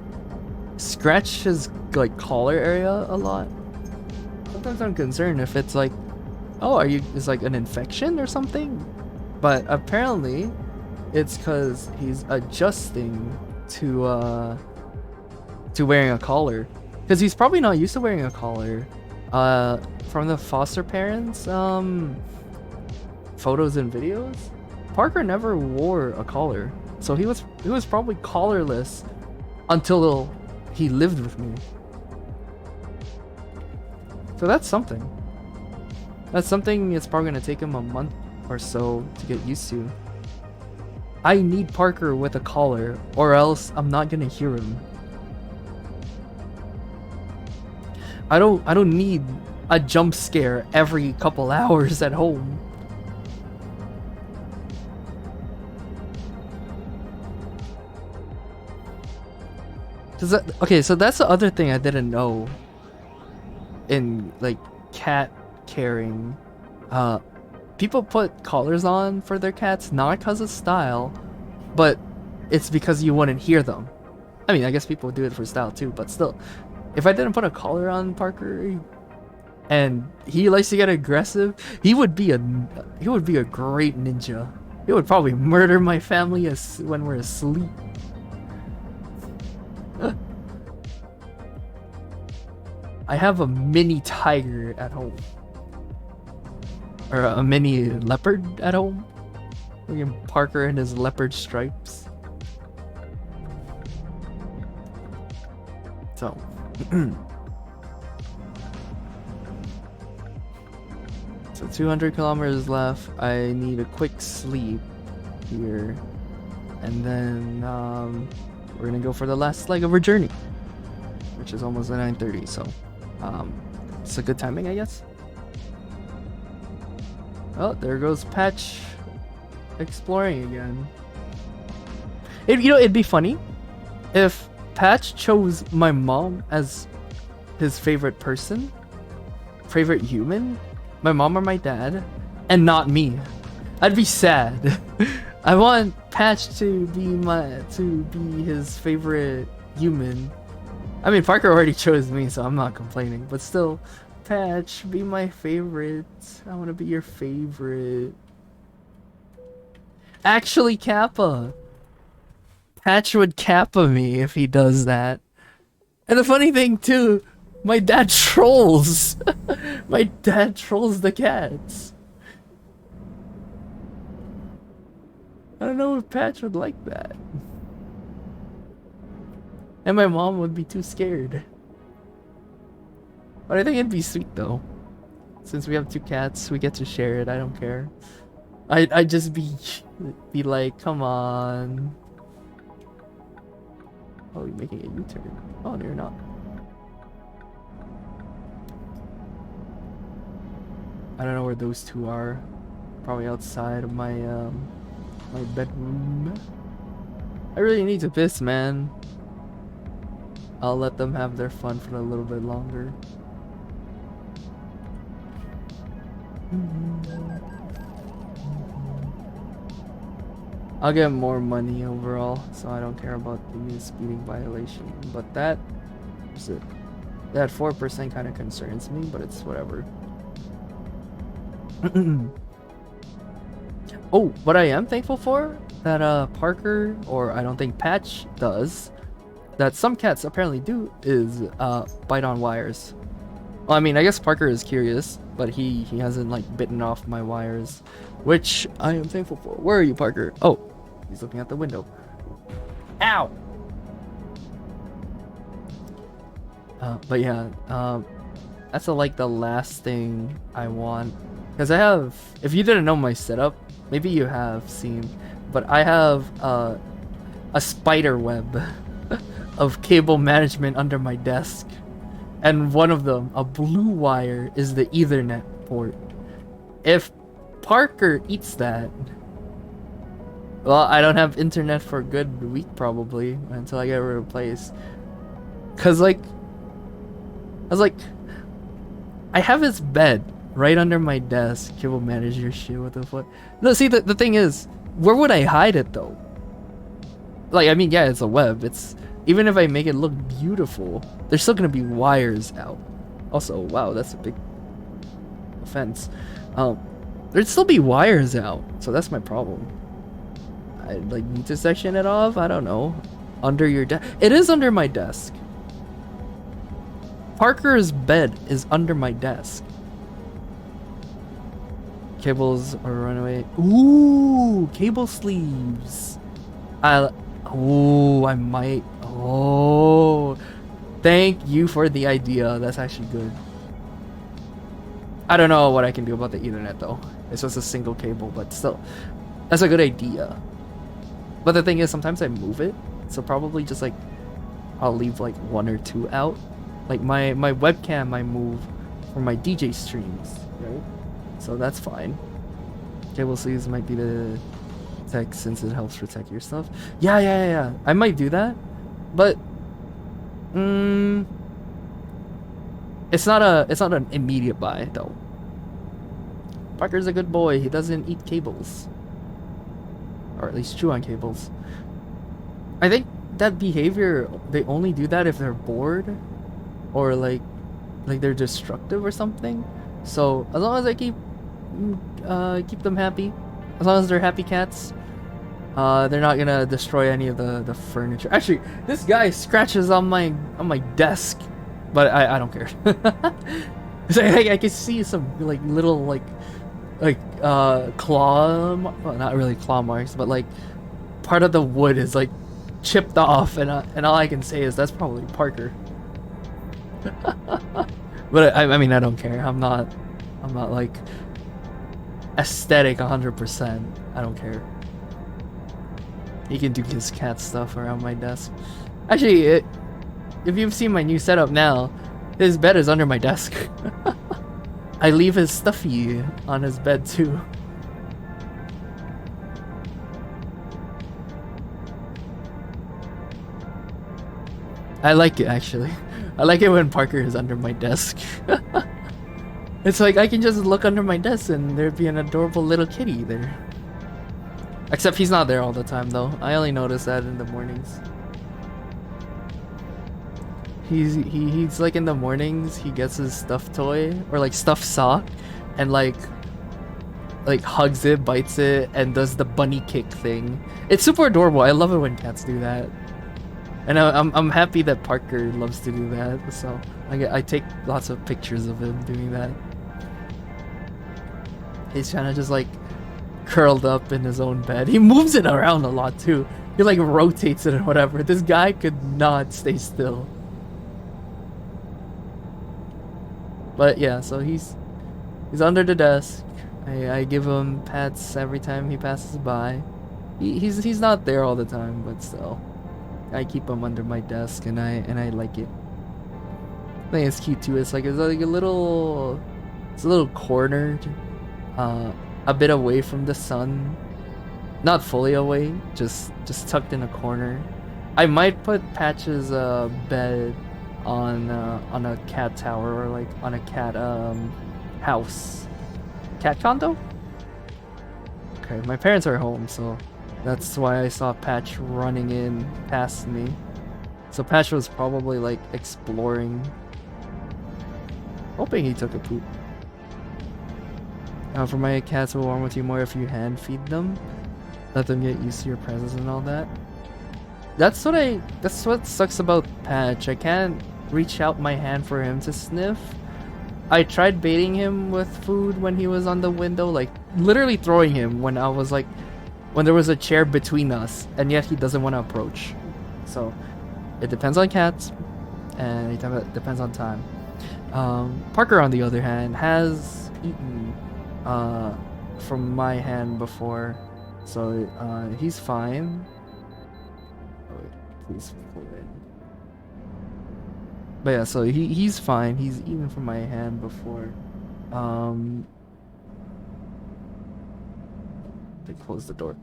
scratch his like collar area a lot. Sometimes I'm concerned if it's like, oh, is like an infection or something? But apparently it's because he's adjusting to wearing a collar. Because he's probably not used to wearing a collar. From the foster parents photos and videos, Parker never wore a collar. So he was probably collarless until he lived with me. So that's something. That's something it's probably gonna take him a month or so to get used to. I need Parker with a collar, or else I'm not gonna hear him. I don't need a jump scare every couple hours at home. Okay, so that's the other thing I didn't know in like cat caring. People put collars on for their cats not because of style, but it's because you wouldn't hear them. I mean, I guess people do it for style too, but still, if I didn't put a collar on Parker and he likes to get aggressive, he would be a great ninja. He would probably murder my family when we're asleep. I have a mini tiger at home. Or a mini leopard at home. Look at Parker and his leopard stripes. So. So 200 kilometers left. I need a quick sleep here. And then we're gonna go for the last leg of our journey, which is almost at 9:30. So it's a good timing, I guess. Oh, there goes Patch exploring again. It'd be funny if Patch chose my mom as his favorite person, favorite human, my mom or my dad, and not me. I'd be sad. I want Patch to be his favorite human. I mean, Parker already chose me, so I'm not complaining. But still, Patch, be my favorite. I want to be your favorite. Actually, Kappa. Patch would Kappa me if he does that. And the funny thing too, my dad trolls. My dad trolls the cats. I don't know if Patch would like that. And my mom would be too scared. But I think it'd be sweet though. Since we have 2 cats, we get to share it. I don't care. I just be like, come on. Oh, you're making a U-turn. Oh, no, you're not. I don't know where those 2 are. Probably outside of my my bedroom. I really need to piss, man. I'll let them have their fun for a little bit longer. I'll get more money overall, so I don't care about the speeding violation. But that 4% kind of concerns me, but it's whatever. Oh, what I am thankful for that Parker, or I don't think Patch does, that some cats apparently do, is bite on wires. Well, I mean, I guess Parker is curious, but he hasn't like bitten off my wires, which I am thankful for. Where are you, Parker? Oh, he's looking out the window. Ow! But yeah, that's like the last thing I want, because I have, if you didn't know my setup, maybe you have seen, but I have a spider web of cable management under my desk. And one of them, a blue wire, is the Ethernet port. If Parker eats that, well, I don't have internet for a good week probably until I get it replaced. Cause like, I have his bed right under my desk. Cable manage your shit. What the fuck? No, see, the thing is, where would I hide it though? Like, I mean, yeah, it's a web. It's, even if I make it look beautiful, there's still gonna be wires out. Also, wow, that's a big offense. There'd still be wires out, so that's my problem. I like need to section it off. I don't know. Under your desk. It is under my desk. Parker's bed is under my desk. Cables or runaway. Ooh, cable sleeves. Ooh, I might. Oh, thank you for the idea. That's actually good. I don't know what I can do about the Ethernet though. It's just a single cable, but still, that's a good idea. But the thing is, sometimes I move it, so probably just like I'll leave like 1 or 2 out. Like my webcam I move for my DJ streams, right? So that's fine. Cable sleeves might be the tech since it helps protect your stuff. Yeah. I might do that, but it's not an immediate buy though. Parker's a good boy. He doesn't eat cables, or at least chew on cables. I think that behavior, they only do that if they're bored, or like they're destructive or something. So as long as I keep them happy, as long as they're happy cats, they're not gonna destroy any of the furniture. Actually, this guy scratches on my desk, but I don't care. So I can see some like little like claw, well, not really claw marks, but like part of the wood is like chipped off, and all I can say is that's probably Parker. But I mean, I don't care. I'm not like aesthetic 100%. I don't care. He can do his cat stuff around my desk. Actually, if you've seen my new setup now, his bed is under my desk. I leave his stuffy on his bed too. I like it actually. I like it when Parker is under my desk. It's like I can just look under my desk and there'd be an adorable little kitty there. Except he's not there all the time though. I only notice that in the mornings. He's like in the mornings he gets his stuffed toy or like stuffed sock and like hugs it, bites it, and does the bunny kick thing. It's super adorable. I love it when cats do that. And I'm happy that Parker loves to do that, so I take lots of pictures of him doing that. He's kind of just like curled up in his own bed. He moves it around a lot too. He like rotates it or whatever. This guy could not stay still. But yeah, so he's He's under the desk. I give him pets every time he passes by. He's not there all the time, but still, I keep him under my desk, and I like it. I think it's cute too. It's like it's a little cornered, a bit away from the sun, not fully away, just tucked in a corner. I might put Patch's bed on a cat tower, or like on a cat house, cat condo. Okay, my parents are home, so that's why I saw Patch running in past me. So Patch was probably like exploring, hoping he took a poop. For my cats will warm with you more if you hand feed them. Let them get used to your presence and all that. That's what sucks about Patch. I can't reach out my hand for him to sniff. I tried baiting him with food when he was on the window, like literally throwing him when I was like, when there was a chair between us, and yet he doesn't want to approach. So it depends on cats, and it depends on time. Parker, on the other hand, has eaten from my hand before, so he's fine. Oh, wait, please pull in. But yeah, so he's fine. He's eaten from my hand before. They closed the door.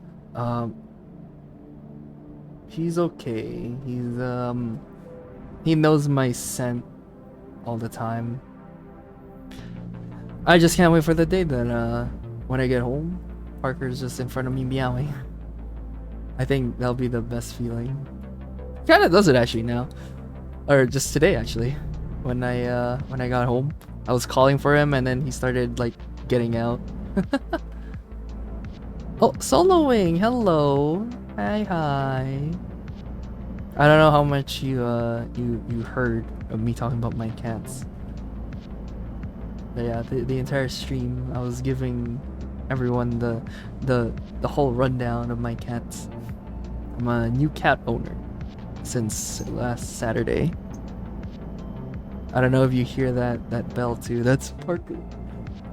He's okay. He knows my scent all the time. I just can't wait for the day that when I get home, Parker's just in front of me meowing. I think that'll be the best feeling. Kinda does it actually now. Or just today actually. When I got home, I was calling for him and then he started like getting out. Oh, Soloing, hello. Hi. I don't know how much you heard of me talking about my cats. But yeah, the entire stream I was giving everyone the whole rundown of my cats. I'm a new cat owner since last Saturday. I don't know if you hear that bell too. That's Parker.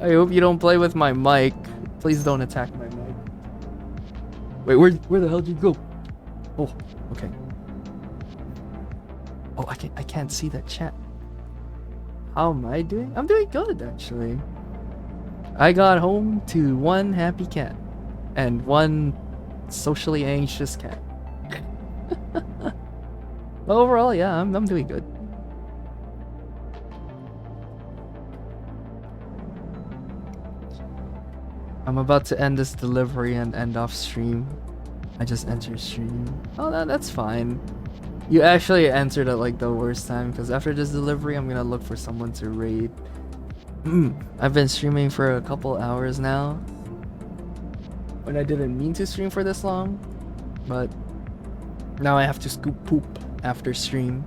I hope you don't play with my mic. Please don't attack my mic. Wait, where the hell did you go? Oh, okay. Oh, I can't see that chat. How am I doing? I'm doing good actually. I got home to one happy cat and one socially anxious cat. Overall, yeah, I'm doing good. I'm about to end this delivery and end off stream. I just entered stream. Oh, that's fine. You actually entered at like the worst time, because after this delivery, I'm gonna look for someone to raid. I've been streaming for a couple hours now. When I didn't mean to stream for this long, but now I have to scoop poop after stream.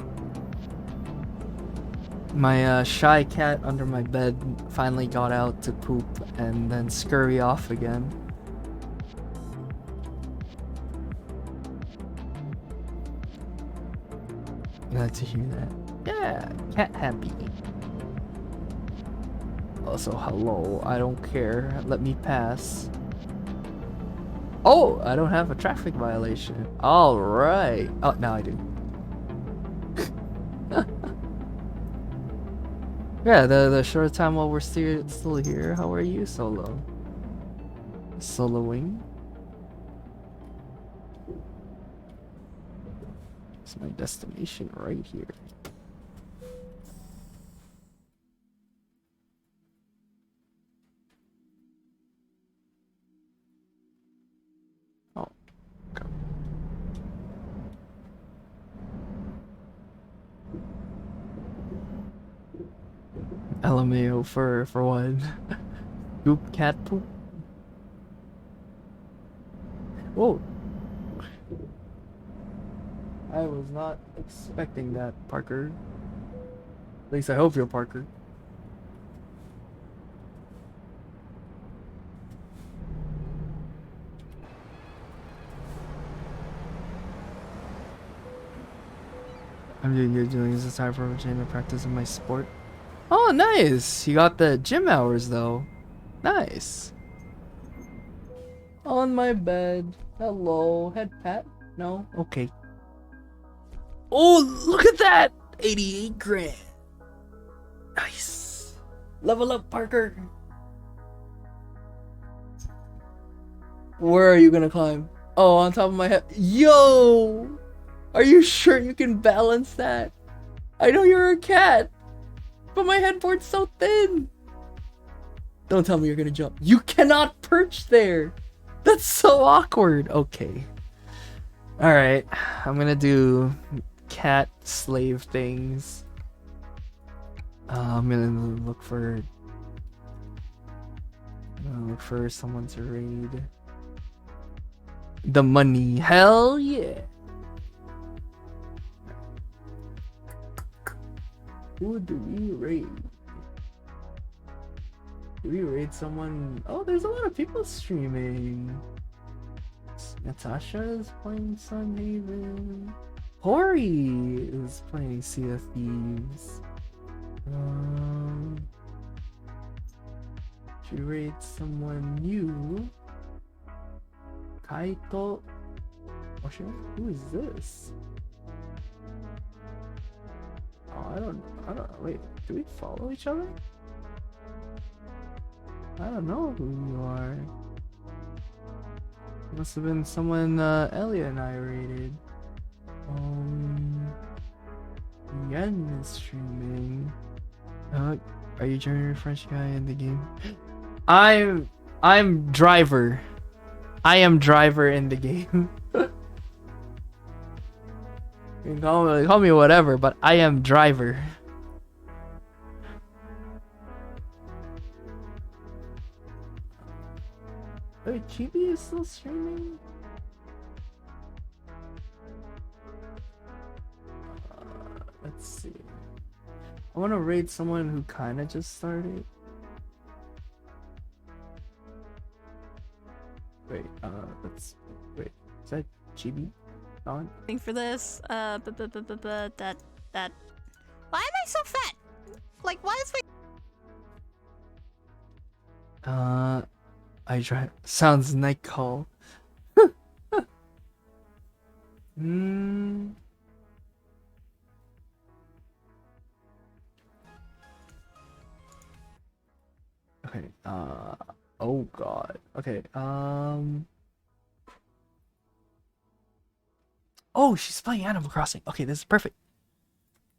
My shy cat under my bed finally got out to poop and then scurry off again. Glad to hear that. Yeah, cat happy. Also, hello, I don't care. Let me pass. Oh, I don't have a traffic violation. All right. Oh, now I do. Yeah, the short time while we're still here. How are you, Solo? Soloing? It's my destination right here. Oh, okay. LMAO for what? Goop cat poop? Whoa. I was not expecting that, Parker. At least I hope you're Parker. You're doing this time for a chain of practice in my sport. Oh, nice! You got the gym hours though. Nice. On my bed. Hello. Head pat? No? Okay. Oh, look at that! 88 grand. Nice. Level up, Parker. Where are you gonna climb? Oh, on top of my head. Yo! Are you sure you can balance that? I know you're a cat, but my headboard's so thin. Don't tell me you're gonna jump. You cannot perch there. That's so awkward. Okay. Alright. I'm gonna do cat slave things. I'm gonna look for someone to raid. The money. Hell yeah. Who do we raid? Do we raid someone? Oh, there's a lot of people streaming. Natasha is playing Sunhaven. Hori is playing Sea of Thieves. Should we raid someone new? Kaito. Oh shit, who is this? Oh, I don't know. Wait, do we follow each other? I don't know who you are. Must have been someone Elliot and I raided. Yen is streaming. Are you joining a French guy in the game? I'm driver. I am driver in the game. You can call me whatever, but I am driver. Wait, Chibi is still streaming? Let's see. I want to raid someone who kind of just started. Wait, wait, is that Chibi on? For this, that. Why am I so fat? Like, why is my... I try. Sounds night call. Okay, oh god. Okay, oh, she's playing Animal Crossing. Okay, this is perfect.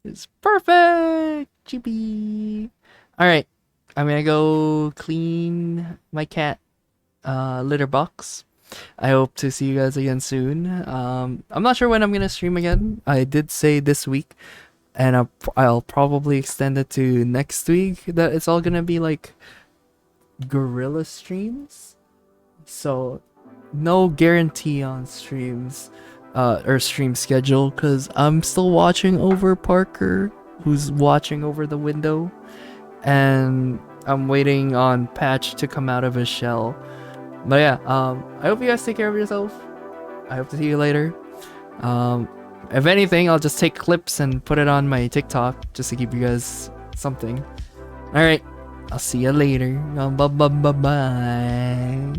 This is perfect! Chibi! Alright, I'm gonna go clean my cat litter box. I hope to see you guys again soon. I'm not sure when I'm gonna stream again. I did say this week, and I'll probably extend it to next week. That it's all gonna be like guerrilla streams, so no guarantee on streams or stream schedule, because I'm still watching over Parker, who's watching over the window, and I'm waiting on Patch to come out of his shell. But yeah, I hope you guys take care of yourself. I hope to see you later. If anything, I'll just take clips and put it on my TikTok just to give you guys something. Alright, I'll see you later. Bye.